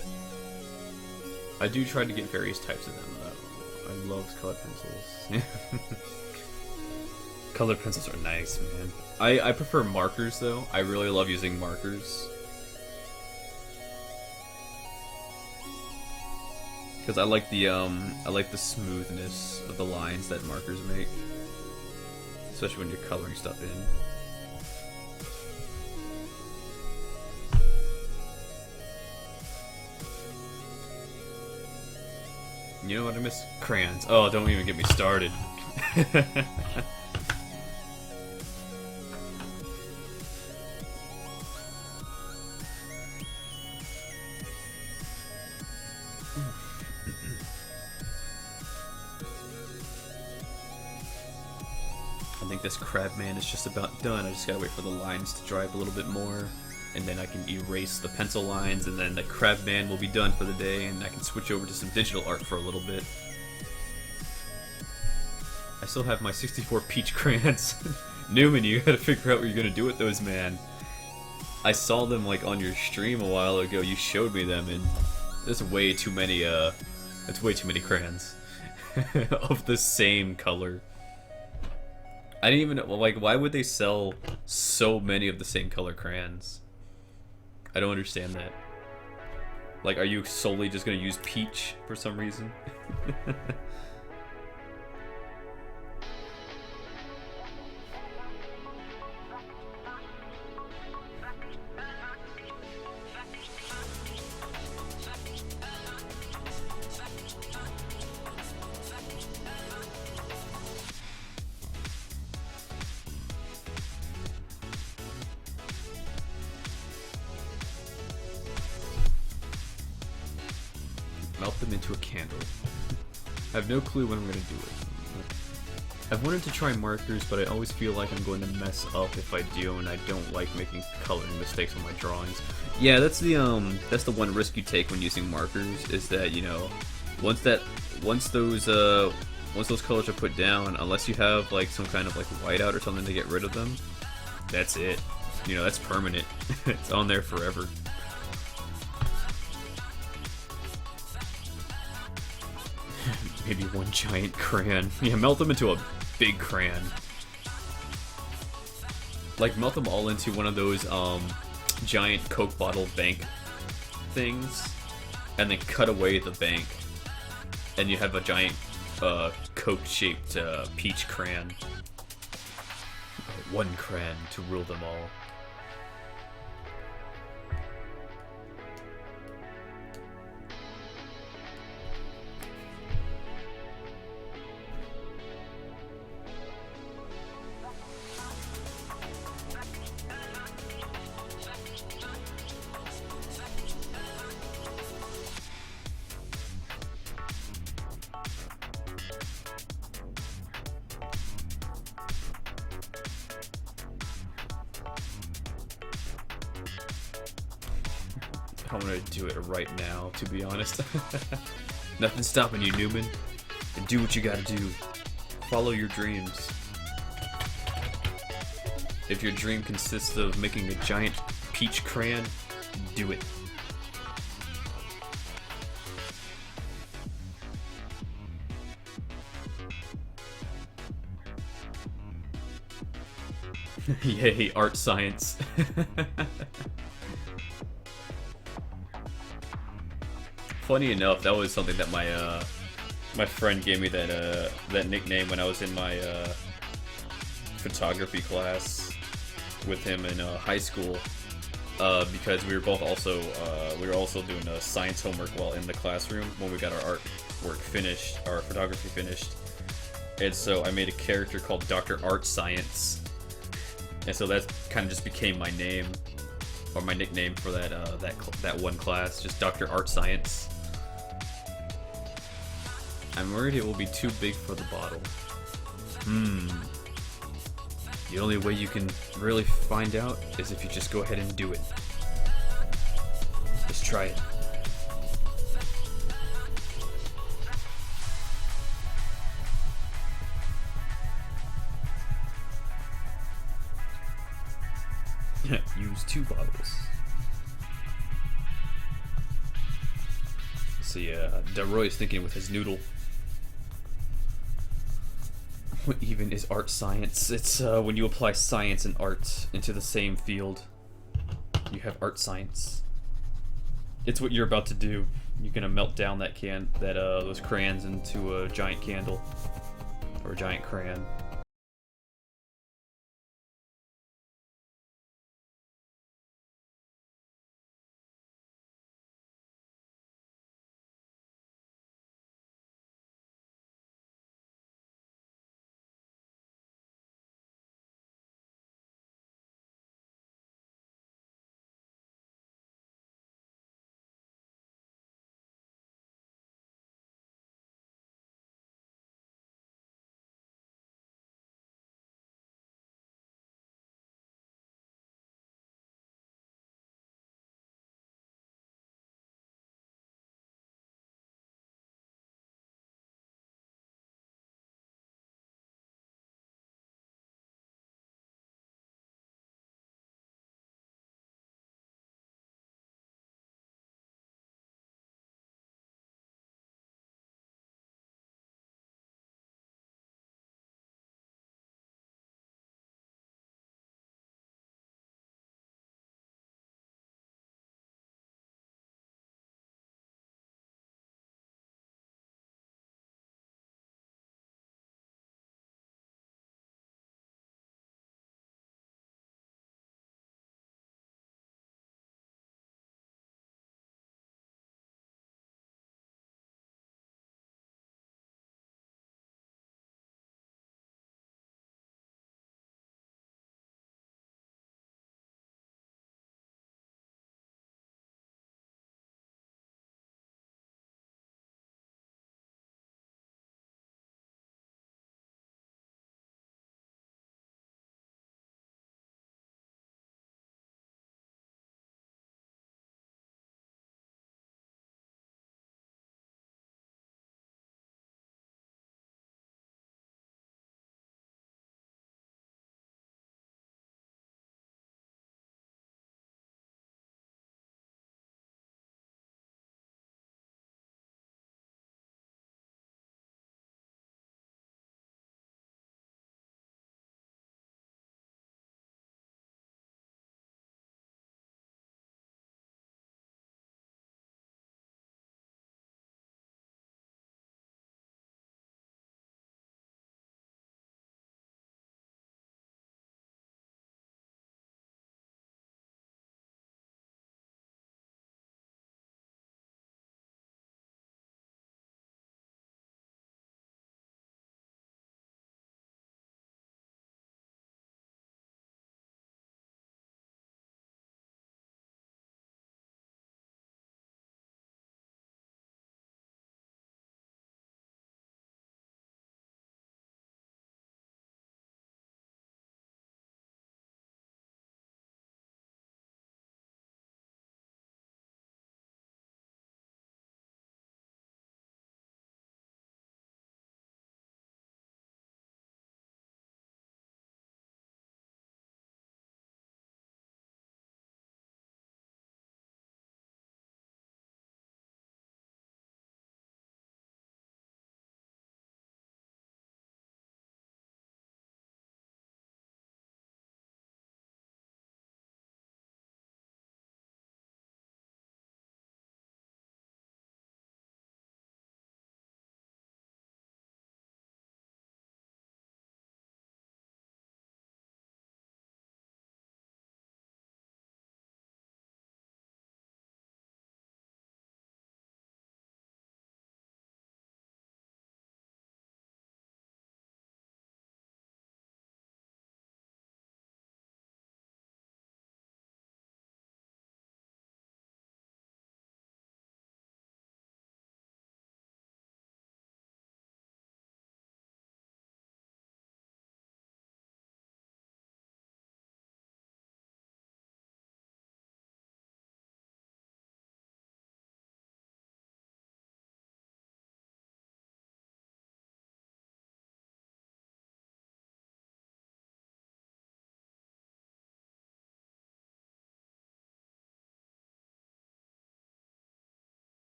I do try to get various types of them, though. I love colored pencils. Colored pencils are nice, man. I prefer markers, though. I really love using markers. Because I like the smoothness of the lines that markers make. Especially when you're coloring stuff in. You know what I miss? Crayons. Oh, don't even get me started. I think this crab man is just about done. I just gotta wait for the lines to dry up a little bit more, and then I can erase the pencil lines, and then the crab man will be done for the day, and I can switch over to some digital art for a little bit. I still have my 64 peach crayons. Newman, you gotta figure out what you're gonna do with those, man. I saw them like on your stream a while ago. You showed me them, and there's way too many. That's way too many crayons of the same color. I didn't even know, like, why would they sell so many of the same color crayons? I don't understand that. Like, are you solely just gonna use peach for some reason? Melt them into a candle. I have no clue when I'm going to do it. I've wanted to try markers, but I always feel like I'm going to mess up if I do, and I don't like making coloring mistakes on my drawings. Yeah, that's the one risk you take when using markers, is that, you know, once those colors are put down, unless you have like some kind of like whiteout or something to get rid of them, that's it. You know, that's permanent. It's on there forever. Maybe one giant crayon. Yeah, melt them into a big crayon. Like, melt them all into one of those, giant Coke bottle bank things, and then cut away the bank. And you have a giant, Coke-shaped, peach crayon. One crayon to rule them all. I'm gonna do it right now, to be honest. Nothing's stopping you, Newman. And do what you gotta do. Follow your dreams. If your dream consists of making a giant peach crayon, do it. Yay, art science. Funny enough, that was something that my friend gave me that nickname when I was in my photography class with him in high school. Because we were also doing science homework while in the classroom when we got our art work finished, our photography finished. And so I made a character called Dr. Art Science. And so that kind of just became my name, or my nickname for that one class, just Dr. Art Science. I'm worried it will be too big for the bottle. The only way you can really find out is if you just go ahead and do it. Just try it. Use 2 bottles. See, Delroy's thinking with his noodle. What even is art science? It's when you apply science and art into the same field. You have art science. It's what you're about to do. You're gonna melt down those crayons into a giant candle. Or a giant crayon.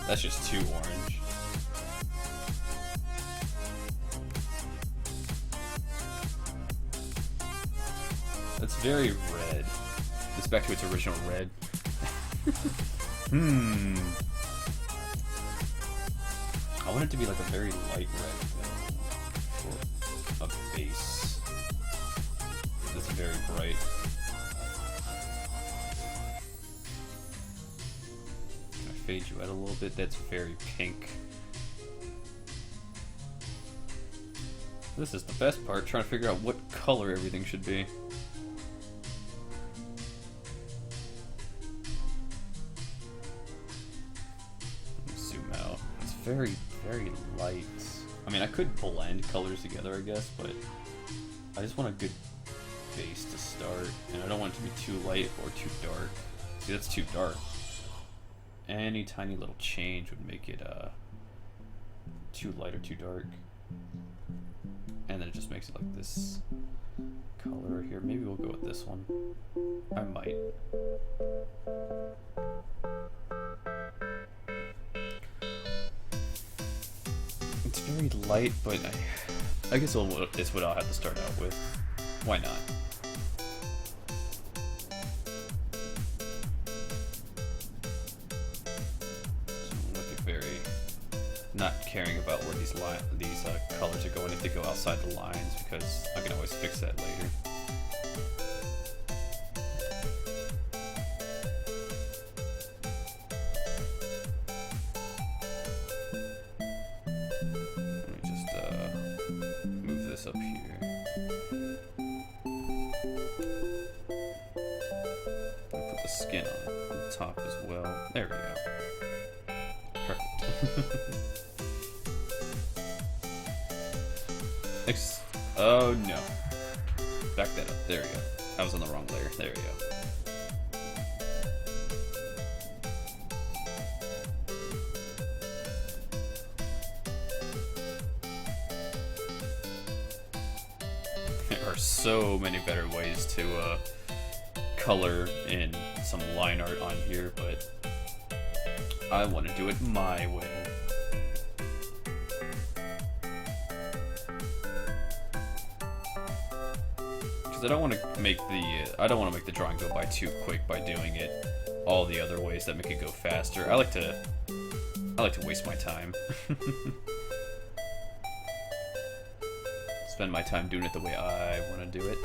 That's just too orange. That's very red. It's back to its original red. I want it to be like a very light red though, for a base. That's very bright. Can I fade you out a little bit? That's very pink. This is the best part, trying to figure out what color everything should be. Zoom out. It's very, very light. I mean, I could blend colors together, I guess, but I just want a good base to start, and I don't want it to be too light or too dark. See, that's too dark. Any tiny little change would make it too light or too dark. And then it just makes it like this color here. Maybe we'll go with this one. I might. It's very light, but I guess it's what I'll have to start out with. Why not? Not caring about where these colors are going if they go outside the lines, because I can always fix that later. Let me just move this up here. I'll put the skin on the top as well. There we go. Perfect. Oh no. Back that up. There we go. I was on the wrong layer. There we go. There are so many better ways to color in some line art on here, but I want to do it my way. I don't want to make the drawing go by too quick by doing it all the other ways that make it go faster. I like to waste my time. Spend my time doing it the way I want to do it.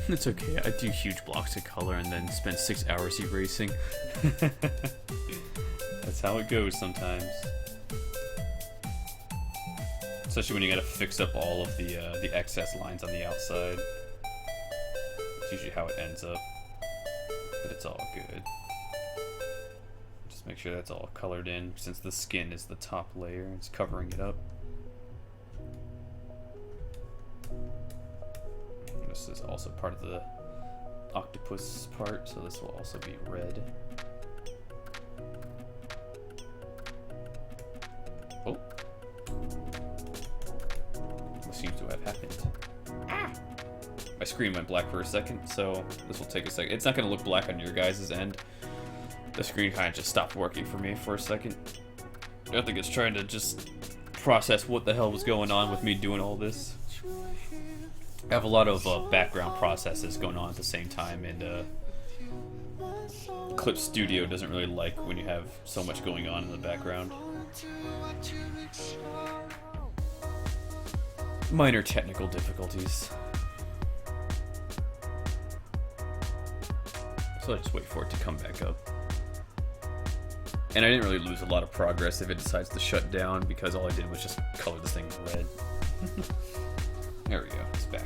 It's okay, I do huge blocks of color and then spend 6 hours erasing. That's how it goes sometimes. Especially when you gotta fix up all of the excess lines on the outside. It's usually how it ends up. But it's all good. Just make sure that's all colored in, since the skin is the top layer, it's covering it up. This is also part of the octopus part, so this will also be red. Oh. What seems to have happened? Ah! My screen went black for a second, so this will take a second. It's not going to look black on your guys' end. The screen kind of just stopped working for me for a second. I think it's trying to just process what the hell was going on with me doing all this. I have a lot of background processes going on at the same time, and Clip Studio doesn't really like when you have so much going on in the background. Minor technical difficulties. So I just wait for it to come back up. And I didn't really lose a lot of progress if it decides to shut down, because all I did was just color this thing red. There we go, it's back.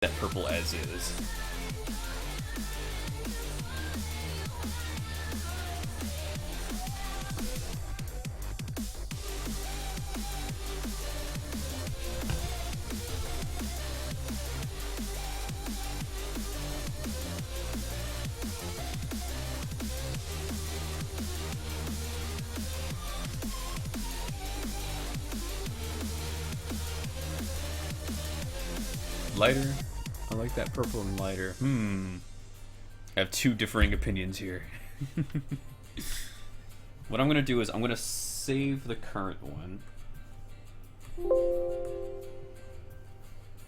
that purple as is. Lighter? I like that purple and lighter. I have two differing opinions here. What I'm gonna do is I'm gonna save the current one.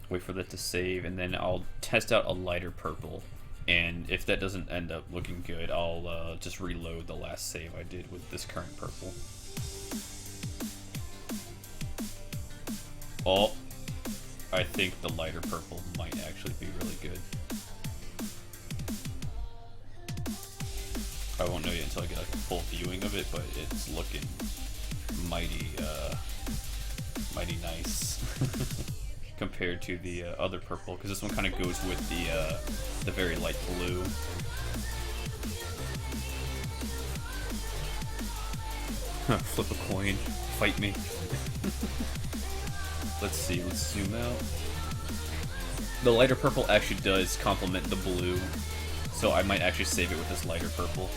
Wait for that to save, and then I'll test out a lighter purple. And if that doesn't end up looking good, I'll just reload the last save I did with this current purple. Oh, I think the lighter purple might actually be really good. I won't know yet until I get like a full viewing of it, but it's looking mighty, mighty nice compared to the other purple, because this one kind of goes with the very light blue. Flip a coin, fight me. Let's see, let's zoom out. The lighter purple actually does complement the blue, so I might actually save it with this lighter purple.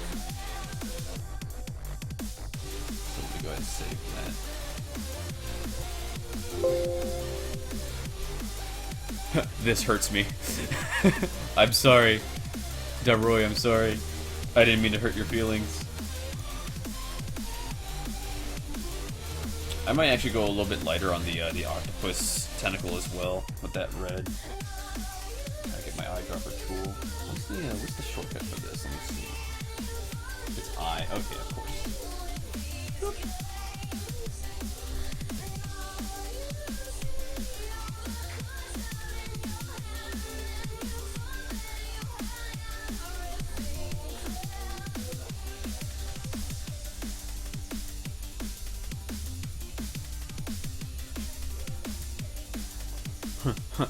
So let me go ahead and save that. This hurts me. I'm sorry. Dabroy, I'm sorry. I didn't mean to hurt your feelings. I might actually go a little bit lighter on the octopus tentacle as well with that red. I get my eyedropper tool. What's the shortcut for this? Let me see. It's I. Okay, of course.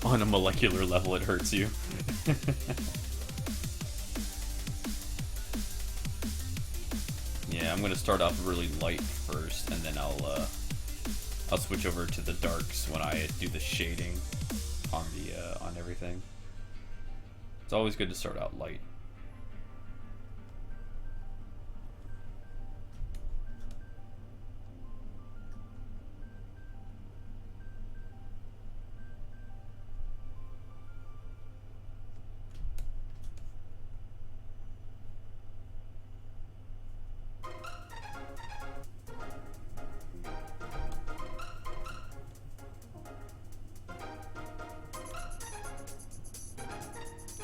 On a molecular level, it hurts you. Yeah, I'm gonna start off really light first, and then I'll switch over to the darks when I do the shading on the on everything. It's always good to start out light.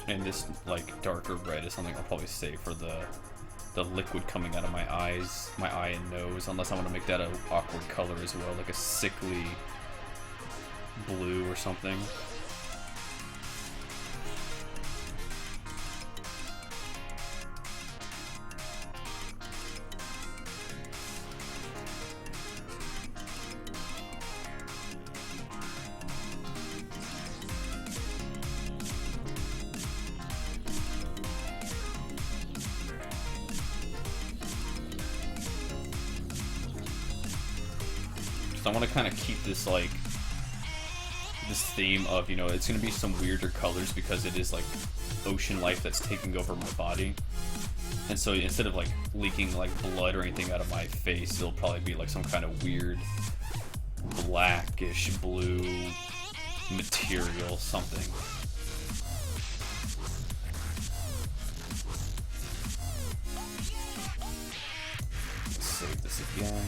And this like darker red is something I'll probably save for the liquid coming out of my eyes, my eye and nose, unless I want to make that an awkward color as well, like a sickly blue or something. I want to kind of keep this like this theme of, you know, it's going to be some weirder colors because it is like ocean life that's taking over my body. And so instead of like leaking like blood or anything out of my face, it'll probably be like some kind of weird blackish blue material, something. Let's save this again.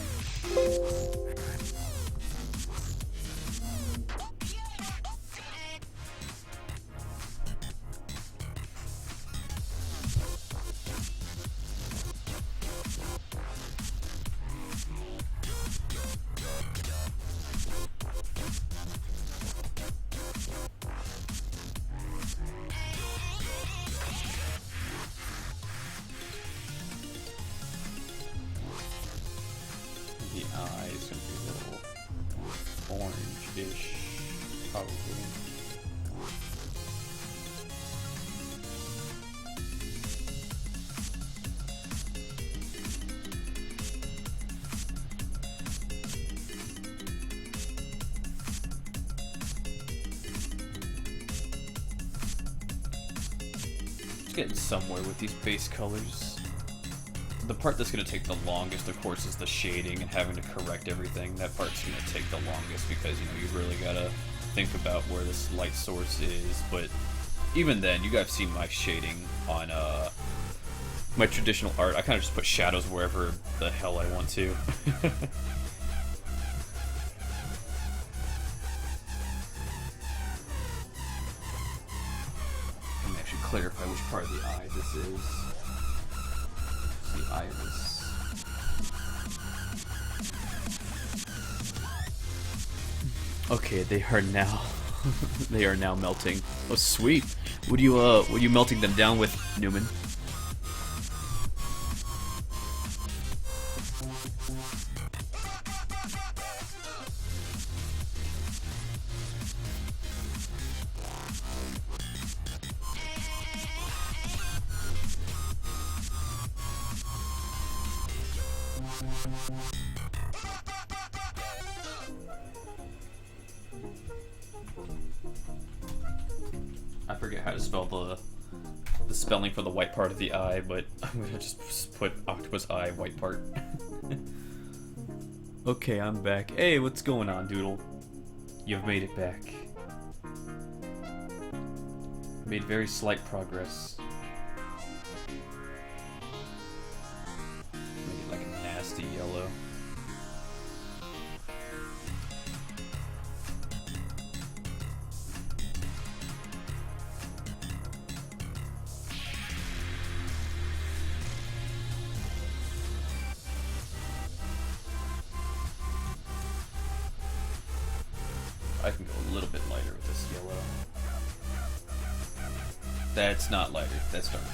The eye is going to be a little Getting somewhere with these base colors. The part that's going to take the longest, of course, is the shading and having to correct everything. That part's going to take the longest because, you know, you really got to think about where this light source is. But even then, you guys have seen my shading on my traditional art. I kind of just put shadows wherever the hell I want to. Clarify which part of the eye this is. It's the iris. Okay, they are now they are now melting. Oh sweet. What are you melting them down with, Newman? I forget how to spell the spelling for the white part of the eye, but I'm gonna just put octopus eye white part. Okay, I'm back. Hey, what's going on, Doodle? You've made it back. Made very slight progress. Make it like a nasty yellow. I can go a little bit lighter with this yellow. That's not lighter, that's darker.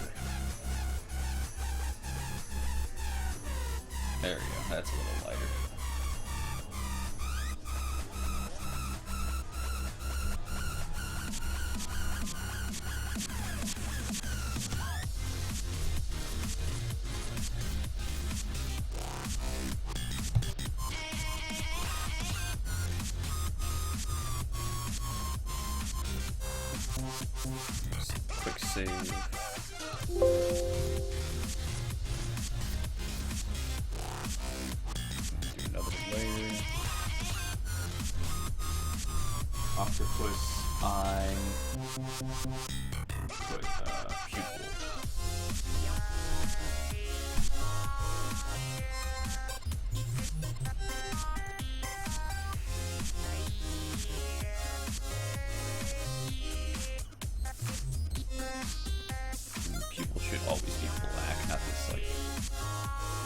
There we go, that's a little lighter. Quick save. Do another layer. Octopus eye. Put pupil. Pupil should always be black, not this like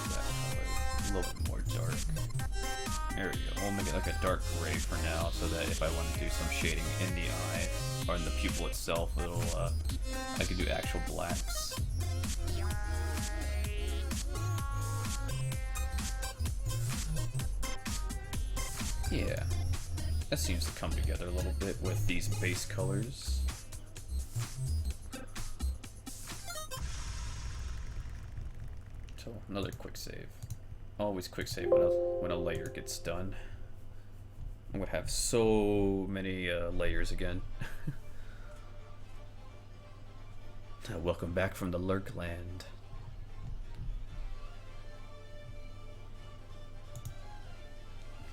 that color. A little bit more dark. There we go. We'll make it like a dark gray for now, so that if I want to do some shading in the eye or in the pupil itself, it'll I can do actual blacks. Yeah, that seems to come together a little bit with these base colors. So another quick save. Always quick save when a layer gets done. I'm gonna have so many layers again. Welcome back from the Lurk Land.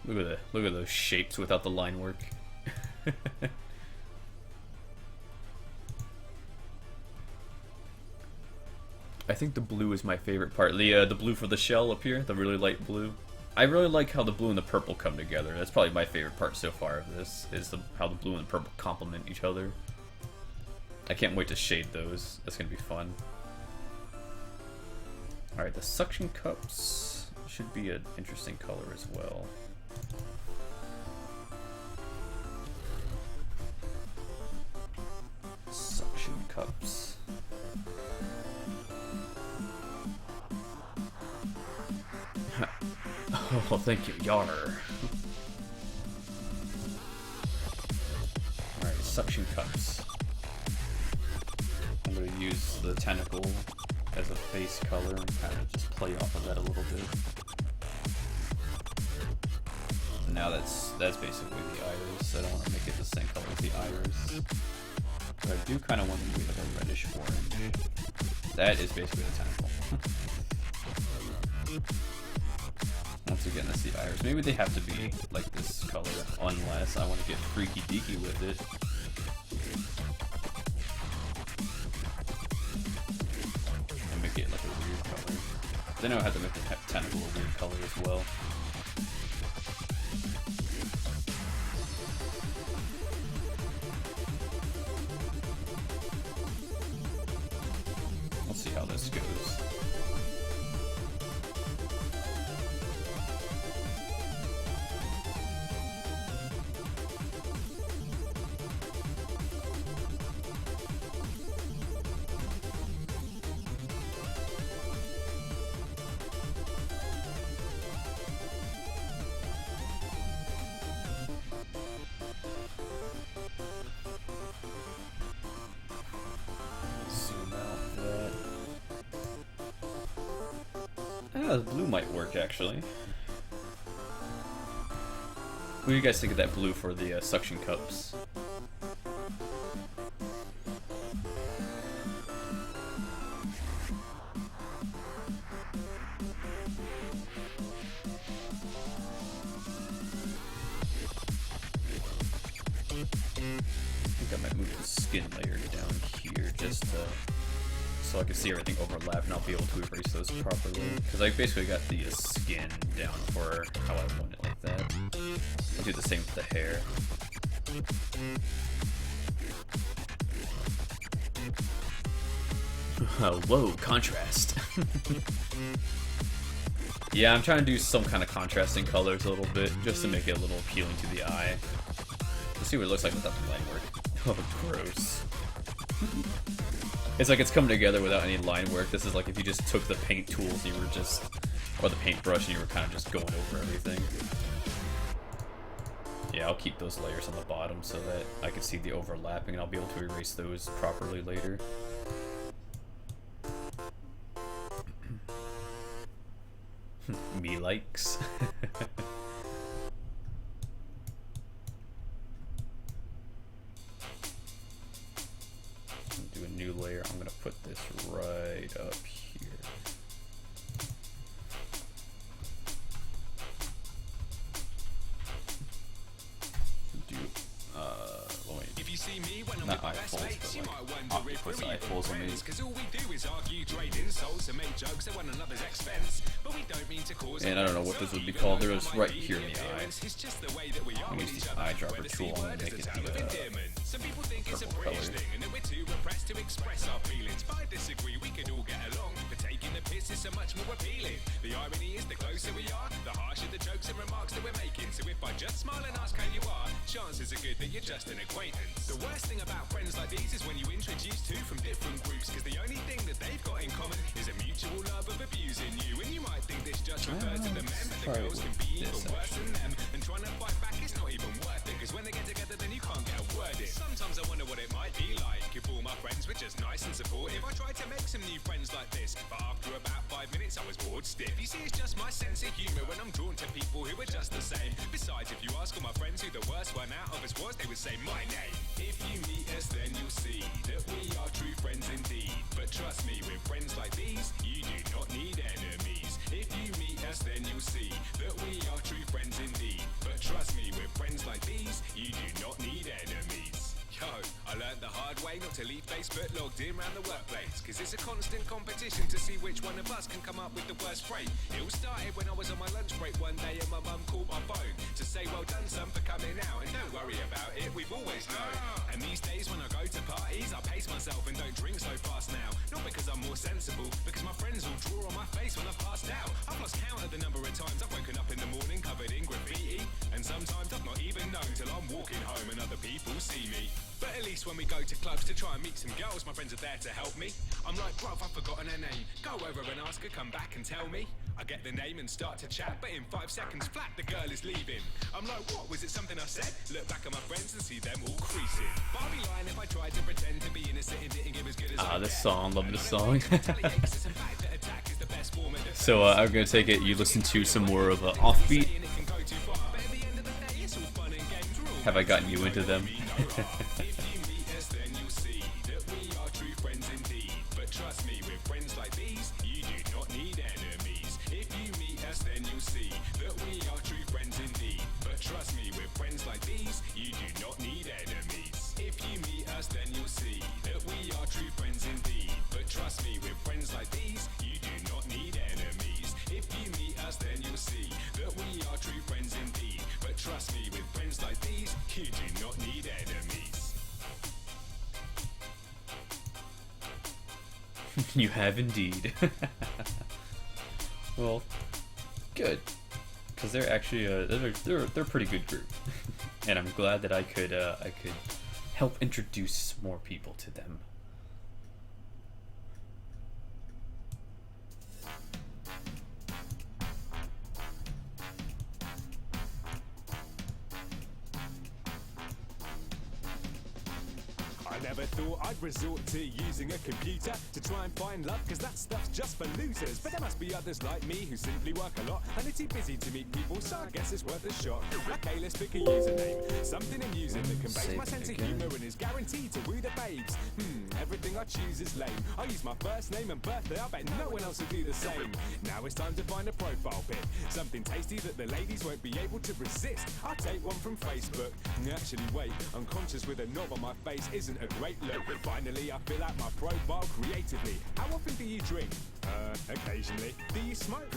Look at those shapes without the line work. I think the blue is my favorite part. The blue for the shell up here, the really light blue. I really like how the blue and the purple come together. That's probably my favorite part so far of this, is how the blue and the purple complement each other. I can't wait to shade those. That's gonna be fun. Alright, the suction cups should be an interesting color as well. Suction cups. Oh, thank you, Yar. Alright, suction cups. I'm going to use the tentacle as a base color and kind of just play off of that a little bit. Now that's basically the iris. I don't want to make it the same color as the iris. But I do kind of want to make it like a reddish orange. That is basically the tentacle. Once again, that's the iris. Maybe they have to be like this color, unless I want to get freaky deaky with it. And make it like a weird color. Then I have to make the tentacle a weird color as well. We'll see how this goes. The blue might work actually. What do you guys think of that blue for the suction cups? I think I might move the skin layer down here just to, so I can see everything overlap and I'll be able to erase those properly. Because I basically got the skin down for how I want it like that. I'll do the same with the hair. Oh, whoa, contrast. Yeah, I'm trying to do some kind of contrasting colors a little bit, just to make it a little appealing to the eye. Let's see what it looks like without the line work. Oh, gross. It's like it's coming together without any line work. This is like if you just took the paint tools and you were just, or the paintbrush and you were kind of just going over everything. Yeah, I'll keep those layers on the bottom so that I can see the overlapping and I'll be able to erase those properly later. Me likes. Do a new layer. I'm gonna put this right up here. Do if you see me when I'm not with my eyeballs, best mates, you but might like wonder if we're octopus even eyeballs on friends. these. Cause all we do is argue, trade insults and make jokes at one another's expense. But we don't mean to cause. And I don't know what this would be called. There is right here in the eye. It's just the way that we are I'm with gonna use each the other. eyedropper Where the tool. C I'm word gonna is make a it term of the endearment. Some people think it's a purple British color. thing and that we're too repressed to express our feelings. But I disagree, we could all get along. But taking the piss is so much more appealing. The irony is the closer we are, the harsher the jokes and remarks that we're making. So if I just smile and ask how you are, chances are good that you're just an acquaintance. The worst thing about friends like these is when you introduce two from different groups, because the only thing that they've got in common is a mutual love of abusing you. And you might think this just refers to the men, but the girls can be even worse than them. And trying to fight back is not even worth it, because when they get together then you can't get a word in. Sometimes I wonder what it might be like if all my friends were just nice and supportive. I tried to make some new friends like this, but after about 5 minutes I was bored stiff. You see, it's just my sense of humour when I'm drawn to people who are just the same. Besides, if you ask all my friends who the worst one out of us was, they would say my name. If you meet us then you'll see that we are true friends indeed. But trust me, with friends like these, you do not need enemies. If you meet us then you'll see that we are true friends indeed. But trust me, with friends like these, you do not need enemies. Yo, I learned the hard way not to leave Facebook logged in around the workplace, cause it's a constant competition to see which one of us can come up with the worst phrase. It all started when I was on my lunch break one day and my mum called my phone to say well done son for coming out, and don't worry about it, we've always known. And these days when I go to parties I pace myself and don't drink so fast now. Not because I'm more sensible, because my friends will draw on my face when I've passed out. I've lost count of the number of times I've woken up in the morning covered in graffiti, and sometimes I've not even known till I'm walking home and other people see me. But at least when we go to clubs to try and meet some girls, my friends are there to help me. I'm like, bruv, I've forgotten her name. Go over and ask her, come back and tell me. I get the name and start to chat, but in 5 seconds flat, the girl is leaving. I'm like, what, was it something I said? Look back at my friends and see them all creasing. But I'd be lying if I tried to pretend to be innocent and didn't give as good as I This get. song, love this song. So I'm gonna take it, you listen to some more of Offbeat. Have I gotten you into them? If you meet us then you'll see that we are true friends indeed. But trust me, with friends like these, you do not need enemies. If you meet us, then you'll see that we are true friends indeed. But trust me, with friends like these, you do not need enemies. If you meet us, then you'll see that we are true friends indeed. But trust me, with friends like these, you do not need enemies. If you meet us, then you'll see that we are true friends indeed. But trust me, with friends like these, you do not need enemies. You have indeed. Well, good, because they're actually they're a pretty good group, and I'm glad that I could help introduce more people to them. I never thought I'd resort to using a computer to try and find love, cause that stuff's just for losers. But there must be others like me who simply work a lot and are too busy to meet people, so I guess it's worth a shot. Okay, let's pick a username, something amusing that conveys my sense of humour and is guaranteed to woo the babes. Everything I choose is lame. I use my first name and birthday, I bet no one else will do the same. Now it's time to find a profile pic, something tasty that the ladies won't be able to resist. I'll take one from Facebook. Actually wait, unconscious with a knob on my face isn't a great look. Finally I fill out my profile creatively. How often do you drink? Occasionally. Do you smoke?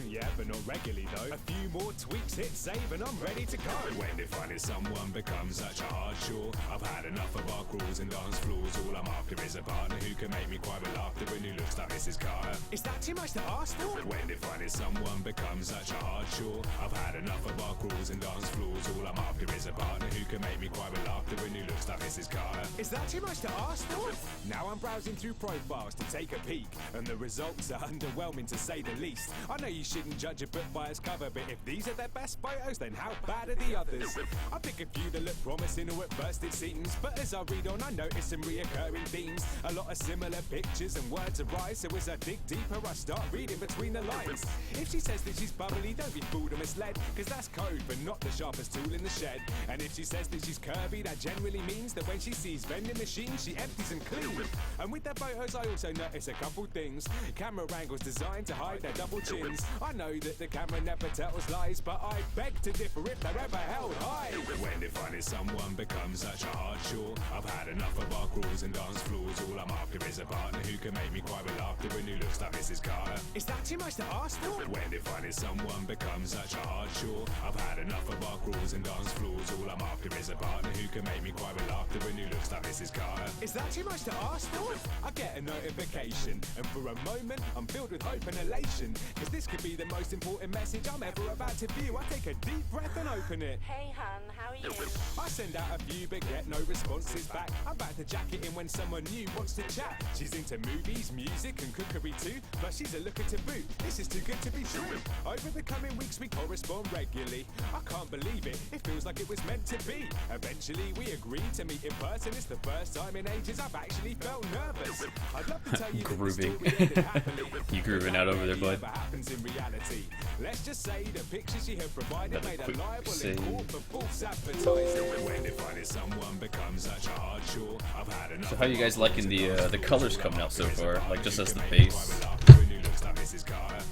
Yeah, but not regularly though. A few more tweaks, hit save, and I'm ready to go. When finding someone becomes such a hard chore, I've had enough of our crawls and dance floors. All I'm after is a partner who can make me cry with laughter and who looks like Mrs. Carter. Is that too much to ask for? When finding someone becomes such a hard chore, I've had enough of our crawls and dance floors. All I'm after is a partner who can make me cry with laughter and who looks like Mrs. Carter. Is that too much to ask for? Now I'm browsing through profiles to take a peek, and the results are underwhelming to say the least. I know you shouldn't judge a book by its cover, but if these are their best photos, then how bad are the others? I pick a few that look promising, or at first it seems, but as I read on I notice some reoccurring themes. A lot of similar pictures and words arise, so as I dig deeper I start reading between the lines. If she says that she's bubbly, don't be fooled or misled, cause that's code but not the sharpest tool in the shed. And if she says that she's curvy, that generally means that when she sees vending machines she empties and cleans. And with their photos I also notice a couple things. Camera angles designed to hide their double chins. I know that the camera never tells lies, but I beg to differ if they're ever held high. When finding someone becomes such a hard chore, I've had enough of bar crawls and dance floors. All I'm after is a partner who can make me cry with laughter and who looks like Mrs. Carter. Is that too much to ask for? When finding someone becomes such a hard chore, I've had enough of bar crawls and dance floors. All I'm after is a partner who can make me cry with laughter and who looks like Mrs. Carter. Is that too much to ask for? I get a notification, and for a moment I'm filled with hope and elation, cause this could be the most important message I'm ever about to view. I take a deep breath and open it. Hey hun, how are you? I send out a few but get no responses back. I'm about to jack it in when someone new wants to chat. She's into movies, music and cookery too, but she's a looker to boot. This is too good to be true. Over the coming weeks we correspond regularly. I can't believe it, it feels like it was meant to be. Eventually we agreed to meet in person. It's the first time in ages I've actually felt nervous. I'd love to tell you that the story ended happily. You grooving out over there, bud? Never happens in reality. Let's just say the pictures she had provided made her liable in court for false advertising. When finding someone becomes such a hard chore, I've had enough. So how are you guys liking the colors coming out so far? Like just as the base.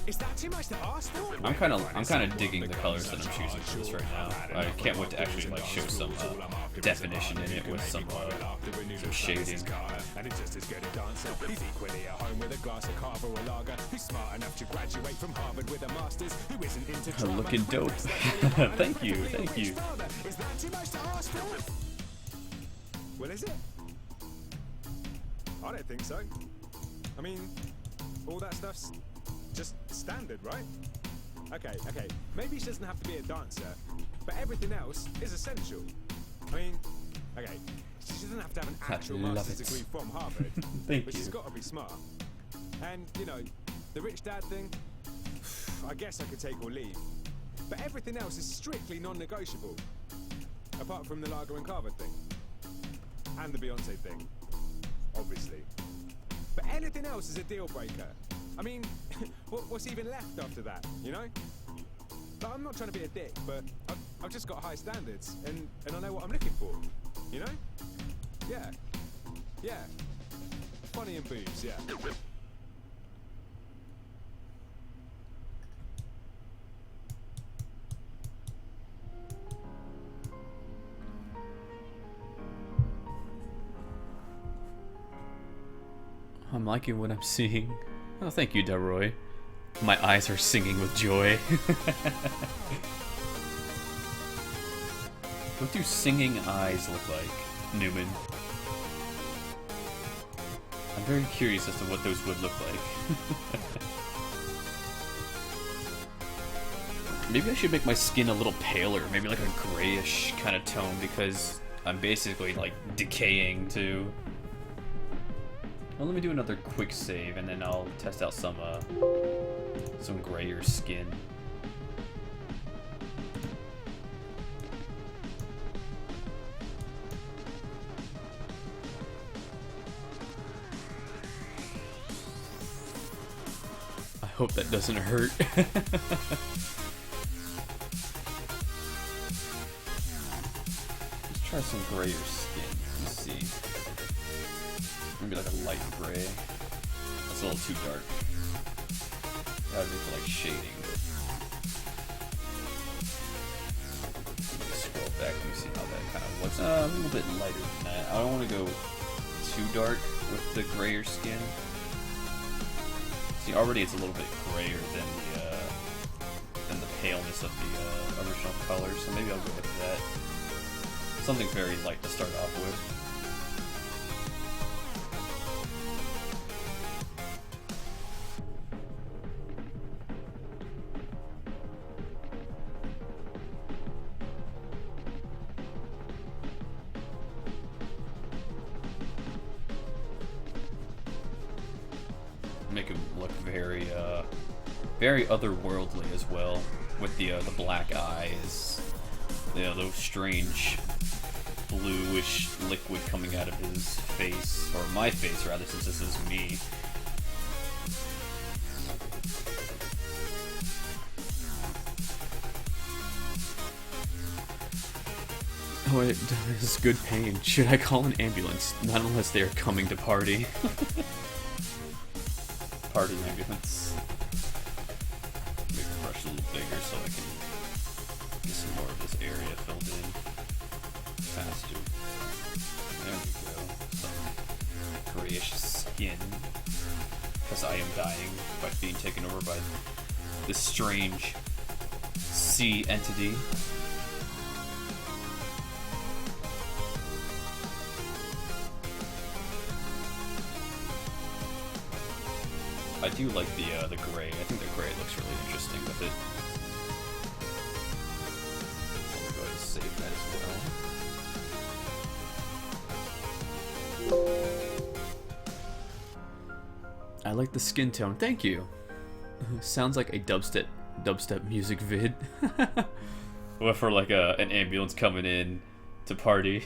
Is that too much to ask for? I'm kind of digging the colors that I'm choosing for this right now. I can't wait to actually like show some definition in it with some shading. And it's just as good a dancer. He's equally at home with a glass of carver or lager. Who's smart enough to graduate from Harvard with a master's. Who isn't into drama. Looking dope. Thank you, thank you. Is that too much to ask for? Well, is it? I don't think so. I mean, all that stuff's just standard, right? Okay, maybe she doesn't have to be a dancer, but everything else is essential. I mean, okay, she doesn't have to have an actual master's degree from Harvard, Thank but you. she's got to be smart. And, you know, the rich dad thing, I guess I could take or leave. But everything else is strictly non-negotiable, apart from the Lager and Carver thing. And the Beyonce thing, obviously. But anything else is a deal breaker. I mean, what's even left after that, you know? Like, I'm not trying to be a dick, but I've just got high standards, and I know what I'm looking for, you know? Yeah. Funny and boobs, yeah. I'm liking what I'm seeing. Oh, thank you, Delroy. My eyes are singing with joy. What do singing eyes look like, Newman? I'm very curious as to what those would look like. Maybe I should make my skin a little paler, maybe like a grayish kind of tone, because I'm basically like decaying too. Well, let me do another quick save, and then I'll test out some grayer skin. I hope that doesn't hurt. Let's try some grayer skin. Let's see. Maybe like a light gray. That's a little too dark. That would be for like shading. Let me scroll back and see how that kind of looks. A little bit lighter than that. I don't want to go too dark with the grayer skin. See, already it's a little bit grayer than the paleness of the original color, so maybe I'll go with that. Something very light to start off with. Make him look very, very otherworldly as well, with the black eyes, you know, those strange bluish liquid coming out of his face, or my face rather, since this is me. Oh, it is good pain. Should I call an ambulance? Not unless they are coming to party. Party ambulance. Make the brush a little bigger so I can get some more of this area filled in faster. There we go. Some grayish skin. Because I am dying by being taken over by this strange sea entity. I do like the gray. I think the gray looks really interesting with it. So I'm gonna go ahead and save that as well. I like the skin tone. Thank you. Sounds like a dubstep music vid. What for like an ambulance coming in to party.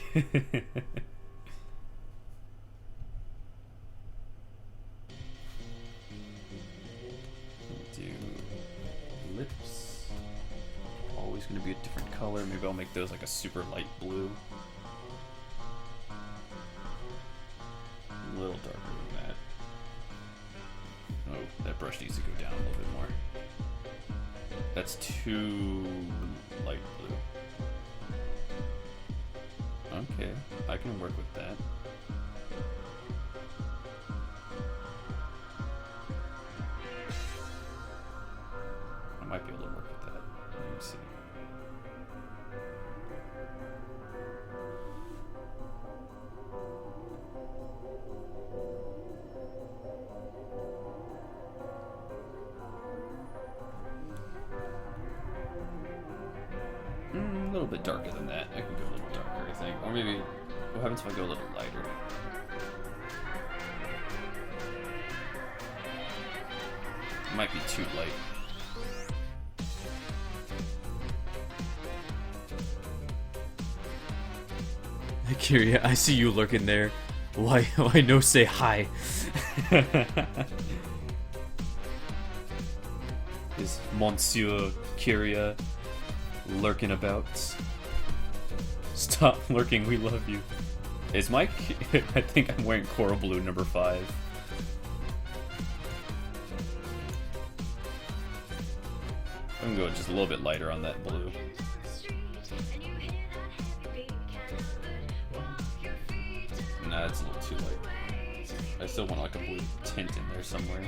Lips. Always going to be a different color. Maybe I'll make those like a super light blue. A little darker than that. Oh, that brush needs to go down a little bit more. That's too light blue. Okay, I can work with that. I might be able to work with that. Let me see. A little bit darker than that. I can go a little darker, I think. Or maybe, what happens if I go a little lighter? It might be too light. Kyria, I see you lurking there. Why no say hi? Is Monsieur Kyria lurking about? Stop lurking, we love you. Is Mike? I think I'm wearing coral blue number 5. I'm gonna go just a little bit lighter on that blue. Nah, it's a little too light. I still want like a blue tint in there somewhere.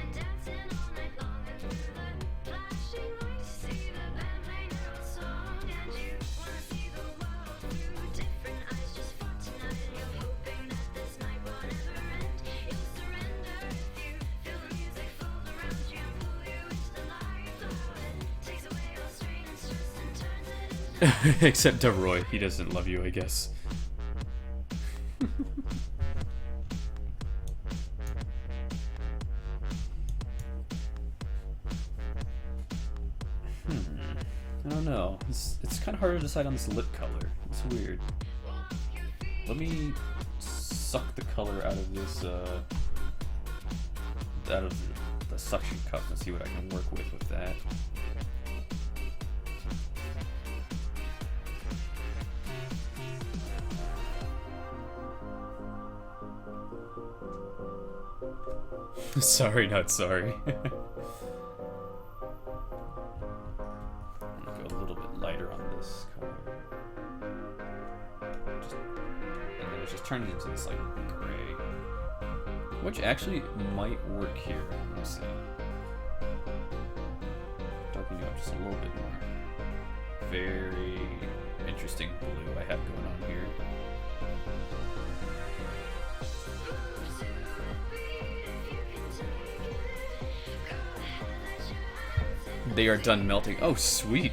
Except Roy, he doesn't love you, I guess. I don't know. It's kind of hard to decide on this lip color. It's weird. Let me suck the color out of this, out of the suction cup and see what I can work with that. Sorry, not sorry. I'm gonna go a little bit lighter on this color. And then just turn it into this like gray. Which actually might work here. Let me see. Darken you up just a little bit more. Very interesting blue I have going on here. They are done melting. Oh, sweet.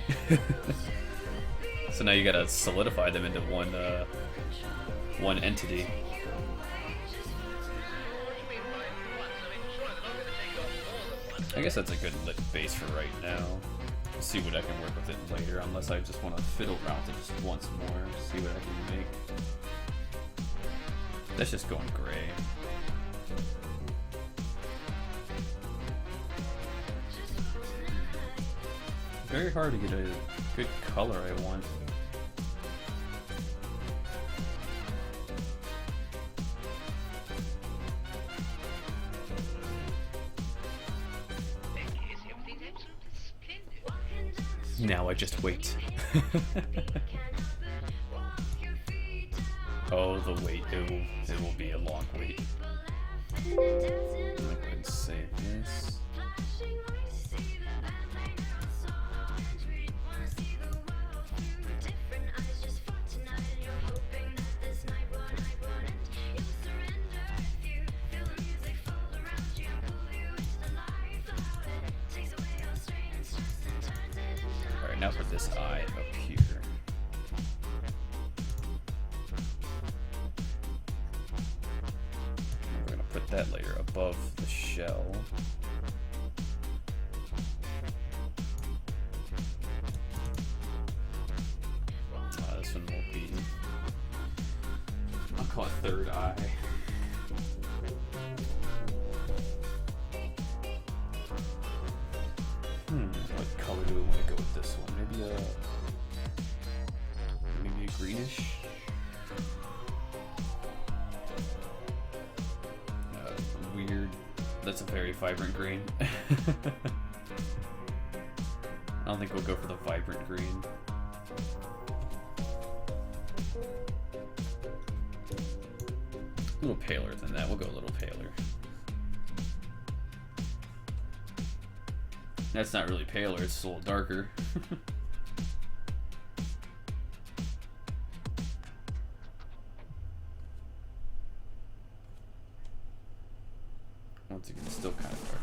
So now you gotta solidify them into one entity. I guess that's a good lit base for right now. We'll see what I can work with it later, unless I just want to fiddle around with it just once more, see what I can make. That's just going gray. Very hard to get a good color I want. Now I just wait. Oh, the wait. It will be a long wait. I'm gonna go ahead and save this. Now for this eye up here. We're going to put that layer above the shell. This one will be, I'll call it third eye. What color do we want to go with this one? Maybe a greenish. Weird. That's a very vibrant green. I don't think we'll go for the vibrant green. A little paler than that. We'll go a little paler. That's not really paler, it's a little darker. Once again, it's still kind of dark.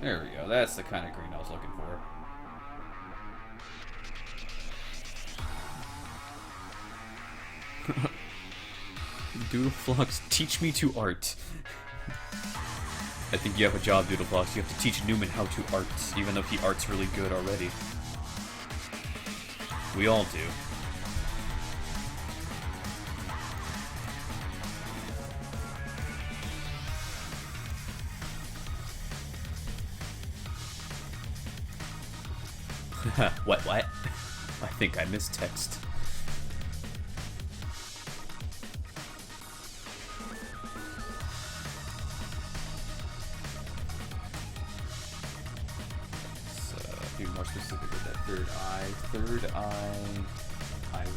There we go, that's the kind of green I was looking for. Doodleflux, teach me to art. I think you have a job, Doodleflux. You have to teach Newman how to art, even though he art's really good already. We all do. What? I think I missed text. Be more specific with that third eye. Third eye, iris.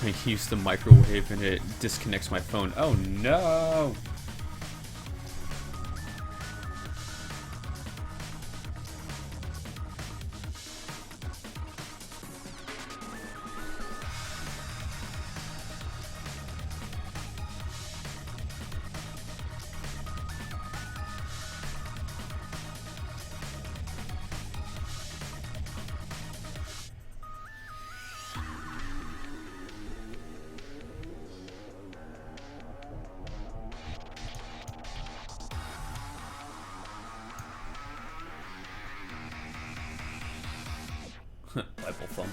I use the microwave and it disconnects my phone. Oh no! Bible thumb.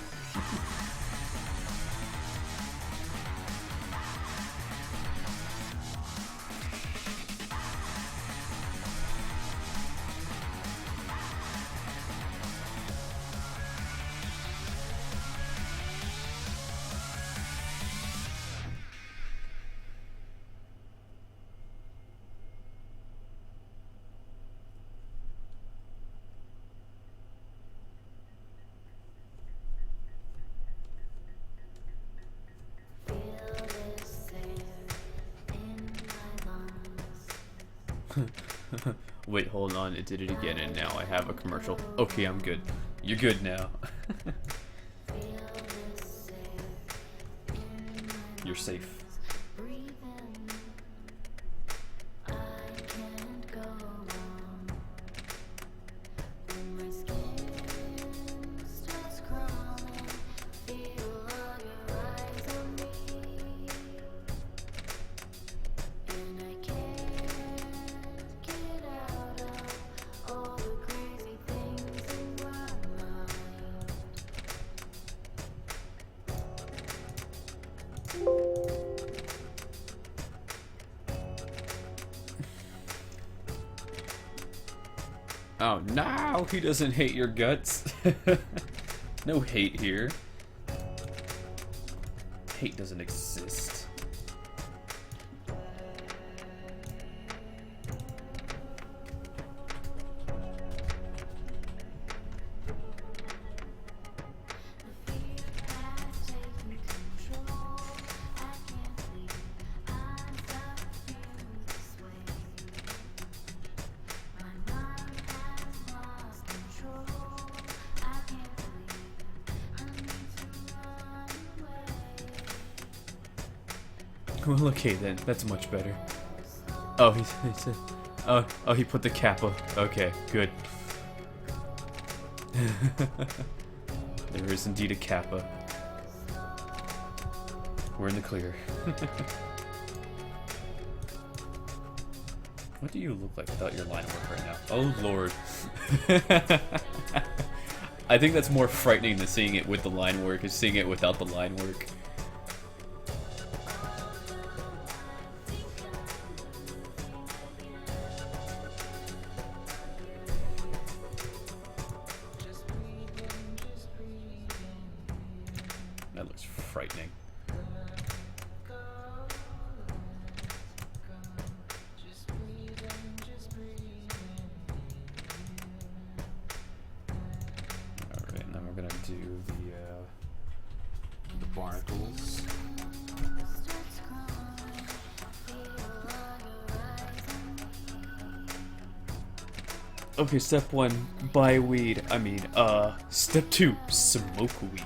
Wait, hold on, it did it again and now I have a commercial. Okay, I'm good. You're good now. You're safe. Oh no, he doesn't hate your guts. No hate here. Hate doesn't exist. Well, okay then. That's much better. Oh, he said. Oh, he put the kappa. Okay, good. There is indeed a kappa. We're in the clear. What do you look like without your line work right now? Oh lord. I think that's more frightening than seeing it with the line work, is seeing it without the line work. That looks frightening. Alright, now we're gonna do the barnacles. Okay, step 1, buy weed. Step 2, smoke weed.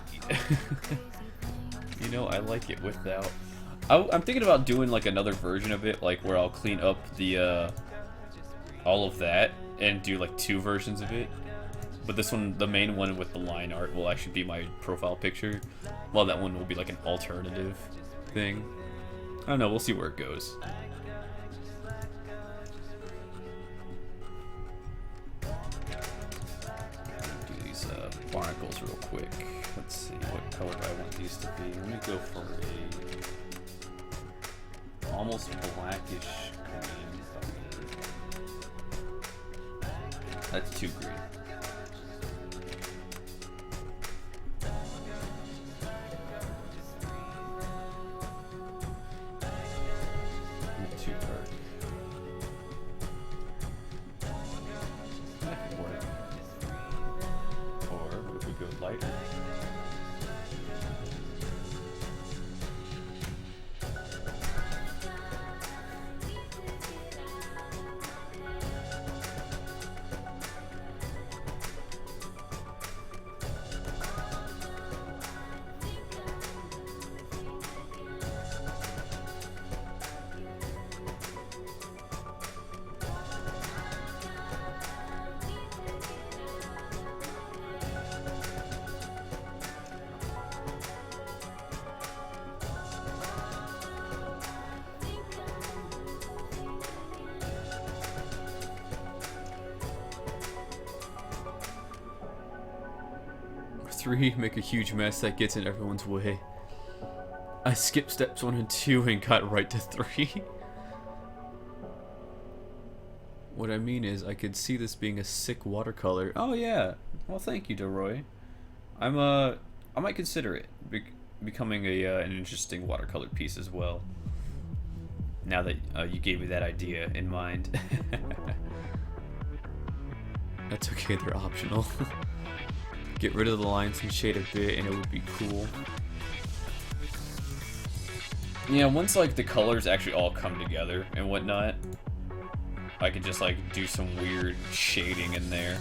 You know, I like it without. I'm thinking about doing like another version of it, like where I'll clean up the all of that and do like 2 versions of it. But this one, the main one with the line art, will actually be my profile picture, while that one will be like an alternative thing. I don't know, we'll see where it goes. Do these barnacles real quick. Let's see, what color do I want these to be? Let me go for a almost blackish green. That's too green. Too dark. That could work. Or what if we go lighter? 3, make a huge mess that gets in everyone's way. I skipped steps 1 and 2 and got right to 3. What I mean is, I could see this being a sick watercolor. Oh yeah, well thank you, Deroy. I might consider it becoming an interesting watercolor piece as well. Now that you gave me that idea in mind. That's okay, they're optional. Get rid of the lines and shade a bit and it would be cool. Yeah, once like the colors actually all come together and whatnot, I could just like do some weird shading in there.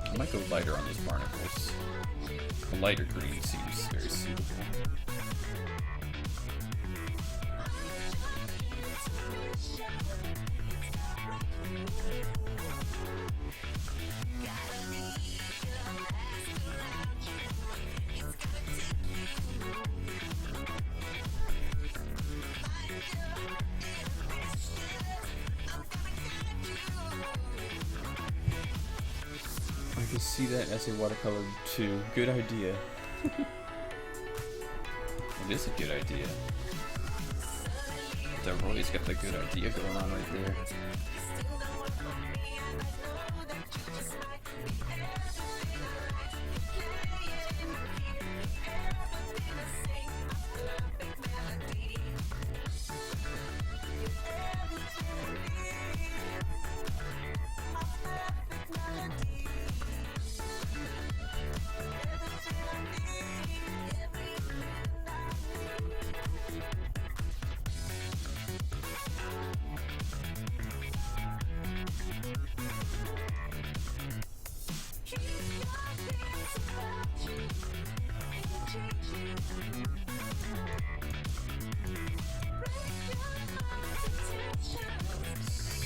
I might go lighter on these barnacles. A lighter green seems very suitable. I can see that as a watercolor too. Good idea. It is a good idea. Roy's got the good idea going on right there.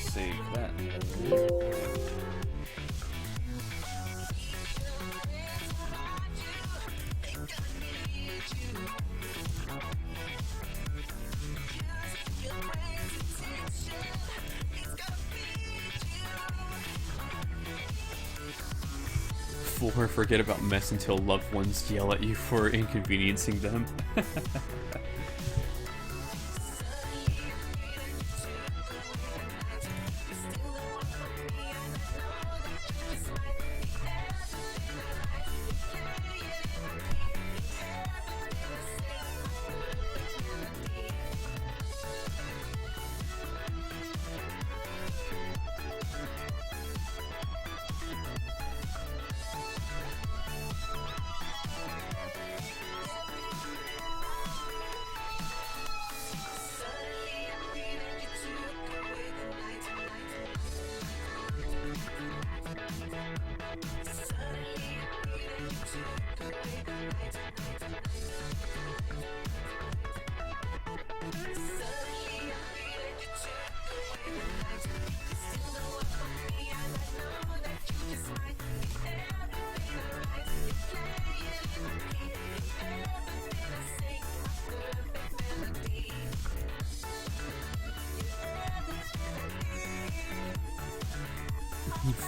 Save that. Four, forget about mess until loved ones yell at you for inconveniencing them.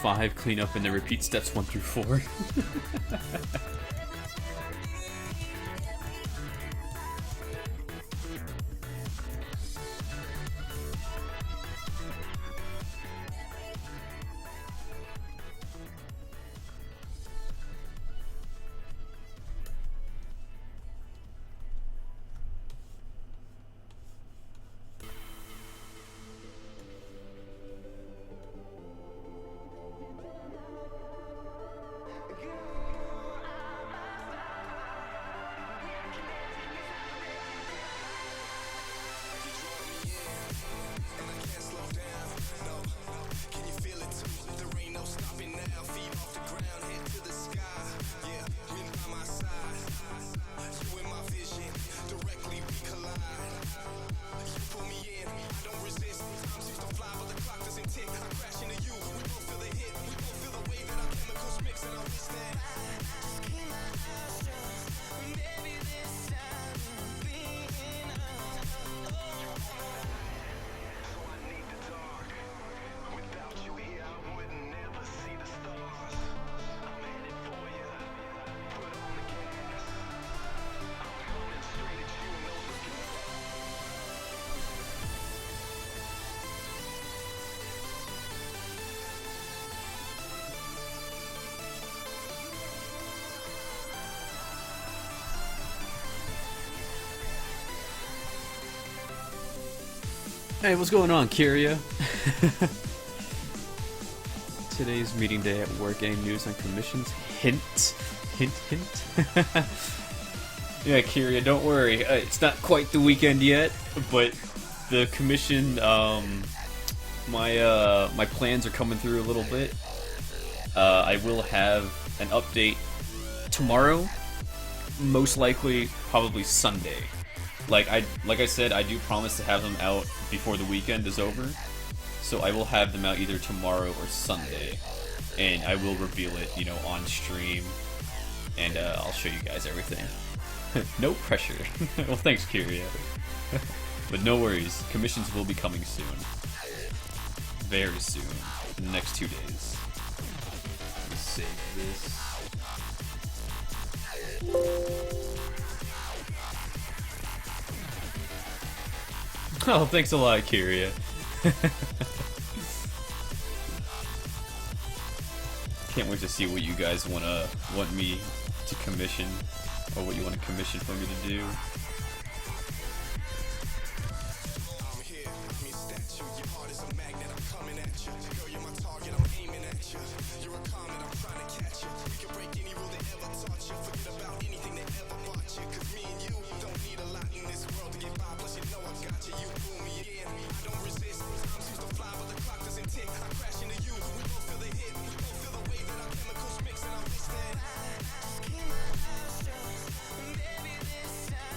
Five, clean up and then repeat steps 1 through 4. Hey, what's going on, Kyria? Today's meeting day at work. Any news on commissions? Hint. Hint, hint. Yeah, Kyria, don't worry. It's not quite the weekend yet, but the commission, my plans are coming through a little bit. I will have an update tomorrow, most likely probably Sunday. Like I said, I do promise to have them out before the weekend is over, so I will have them out either tomorrow or Sunday, and I will reveal it, you know, on stream, and I'll show you guys everything. No pressure. Well, thanks, Kyria. But no worries, commissions will be coming soon. Very soon. In the next 2 days. Let me save this. Oh, thanks a lot, Kyria. Can't wait to see what you guys want me to commission, or what you want to commission for me to do.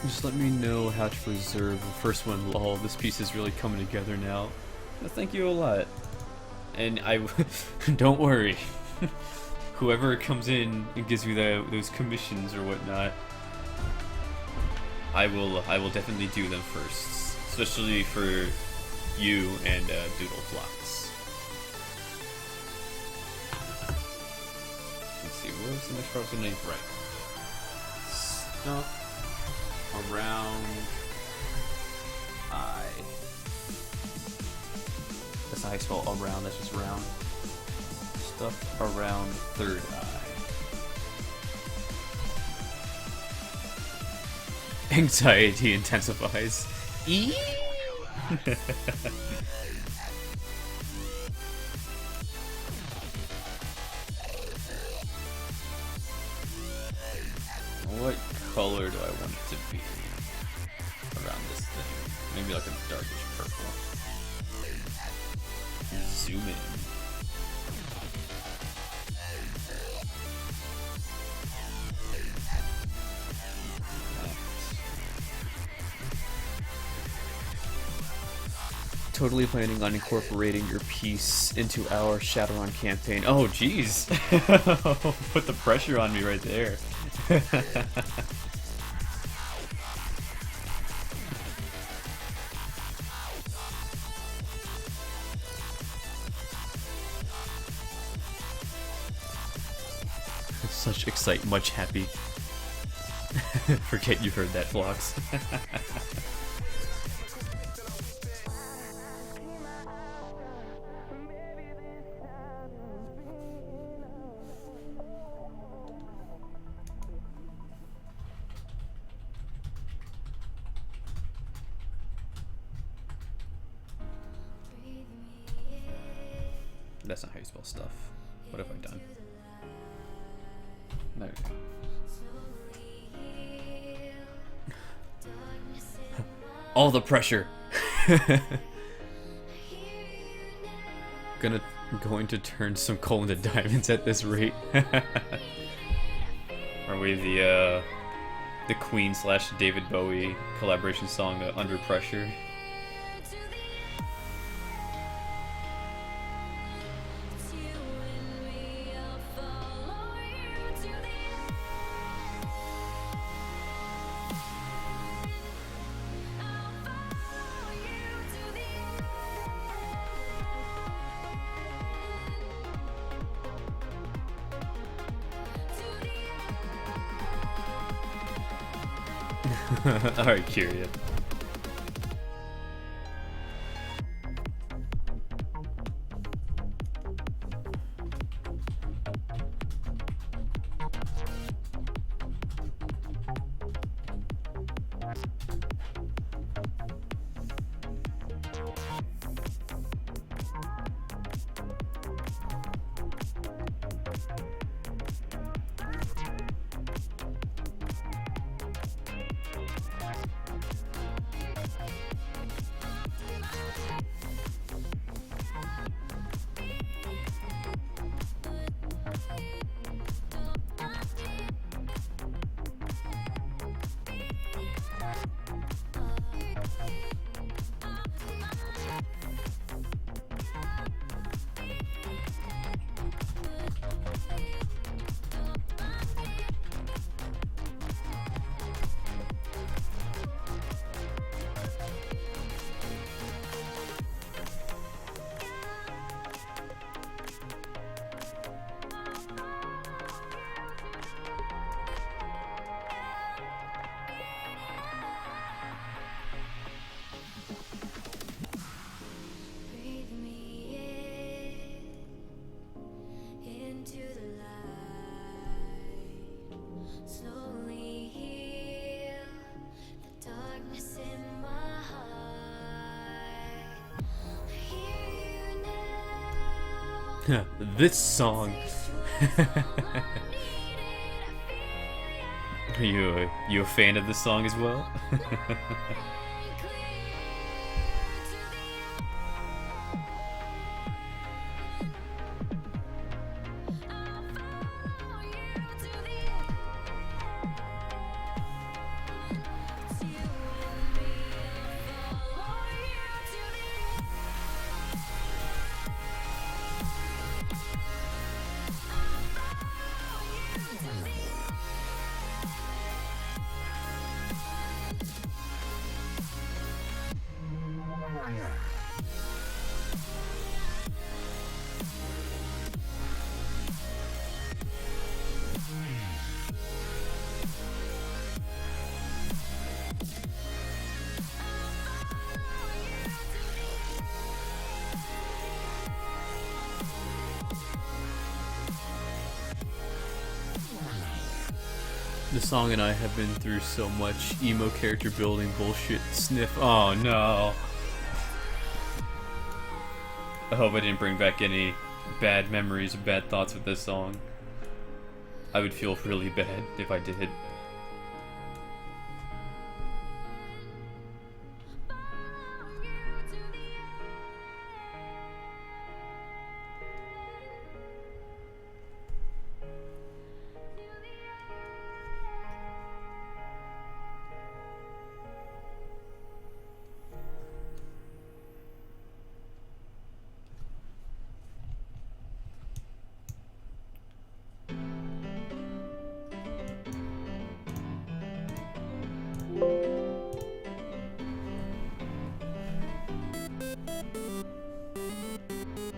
Just let me know how to preserve the first one. Lol, this piece is really coming together now. Well, thank you a lot. And I don't worry. Whoever comes in and gives me those commissions or whatnot, I will definitely do them first, especially for you and Doodle Flocks. Let's see, what was the next part? Name? Right. Stuff around eye. That's not how you spell around, that's just round. Stuff around third eye. Anxiety intensifies. Eee! What color do I want it to be around this thing? Maybe like a darkish purple. Zoom in. Totally planning on incorporating your piece into our Shadowrun campaign. Oh, jeez. Put the pressure on me right there. Such excite, much happy. Forget you heard that, Vlogs. That's not how you spell stuff. What have I done? There we go. All the pressure. Going to turn some coal into diamonds at this rate. Are we the Queen / David Bowie collaboration song, Under Pressure? Alright, Kyria. Breathe me into the light. Slowly heal the darkness in my heart. I hear you now. This song. Are you a fan of this song as well? The song and I have been through so much emo character building bullshit sniff. Oh no. I hope I didn't bring back any bad memories or bad thoughts with this song. I would feel really bad if I did.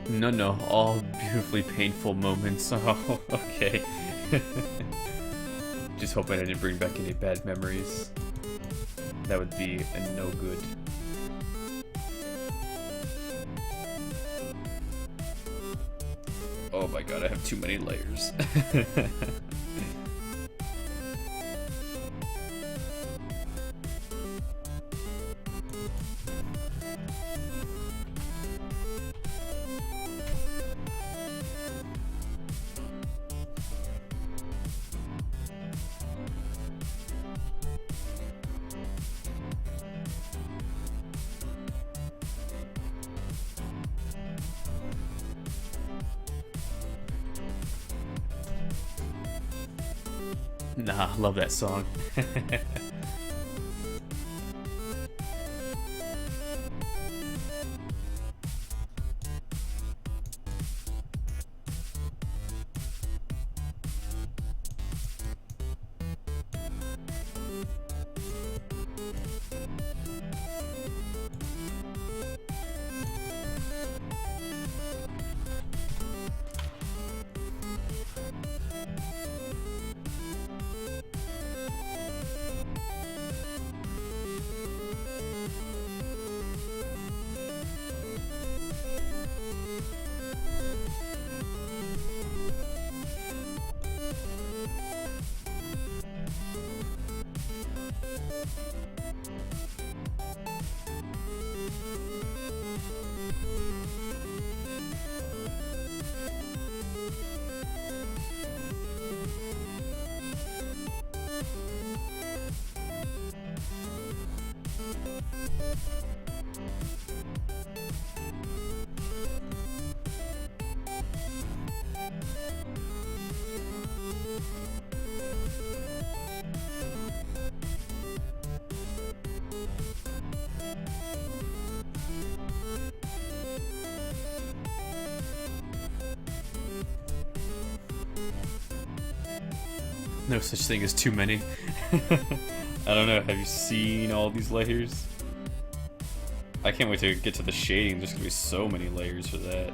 No, all beautifully painful moments. Oh, okay. Just hope I didn't bring back any bad memories. That would be a no good. Oh my god, I have too many layers. Nah, love that song. No such thing as too many. I don't know, have you seen all these layers? I can't wait to get to the shading, there's gonna be so many layers for that.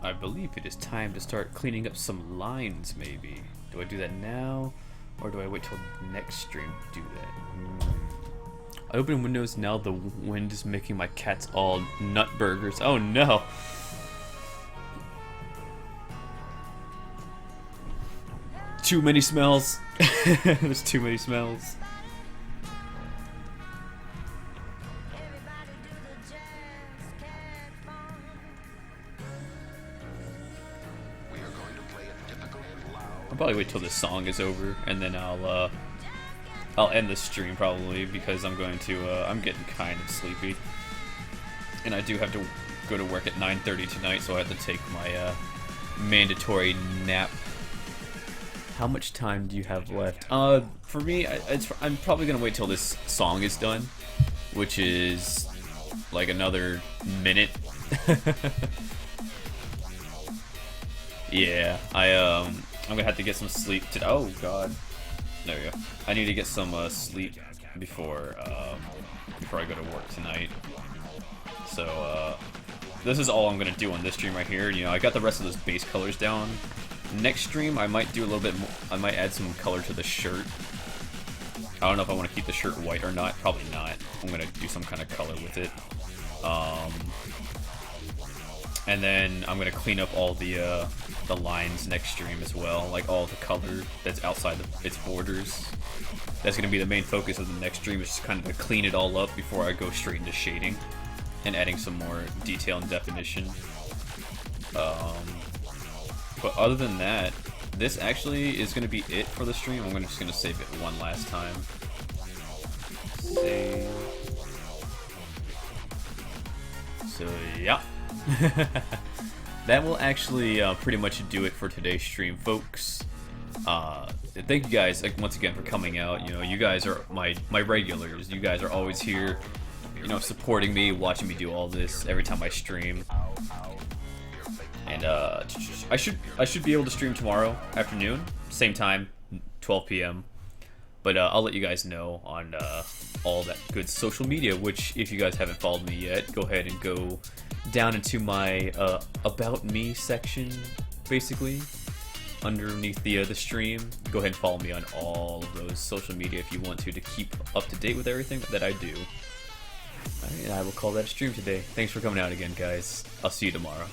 I believe it is time to start cleaning up some lines, maybe. Do I do that now, or do I wait till next stream to do that? I open Windows, now the wind is making my cats all nut burgers. Oh no! Too many smells. There's too many smells. I'll probably wait till this song is over, and then I'll end the stream probably, because I'm going to I'm getting kind of sleepy, and I do have to go to work at 9:30 tonight, so I have to take my mandatory nap. How much time do you have left? For me, I'm probably gonna wait till this song is done, which is like another minute. Yeah, I'm gonna have to get some sleep today. Oh god, there we go. I need to get some sleep before I go to work tonight. So this is all I'm gonna do on this stream right here. You know, I got the rest of those base colors down. Next stream, I might do a little bit more. I might add some color to the shirt. I don't know if I want to keep the shirt white or not. Probably not. I'm gonna do some kind of color with it. And then I'm gonna clean up all the lines next stream as well, like all the color that's outside its borders. That's gonna be the main focus of the next stream, is just kind of to clean it all up before I go straight into shading and adding some more detail and definition. But other than that, this actually is gonna be it for the stream. I'm just gonna save it one last time. Save. So yeah. That will actually pretty much do it for today's stream, folks. Thank you guys once again for coming out. You know, you guys are my regulars. You guys are always here, you know, supporting me, watching me do all this every time I stream. And I should be able to stream tomorrow afternoon, same time, 12 p.m. But I'll let you guys know on all that good social media, which if you guys haven't followed me yet, go ahead and go down into my About Me section, basically, underneath the stream. Go ahead and follow me on all of those social media if you want to keep up to date with everything that I do. Alright, and I will call that a stream today. Thanks for coming out again, guys. I'll see you tomorrow.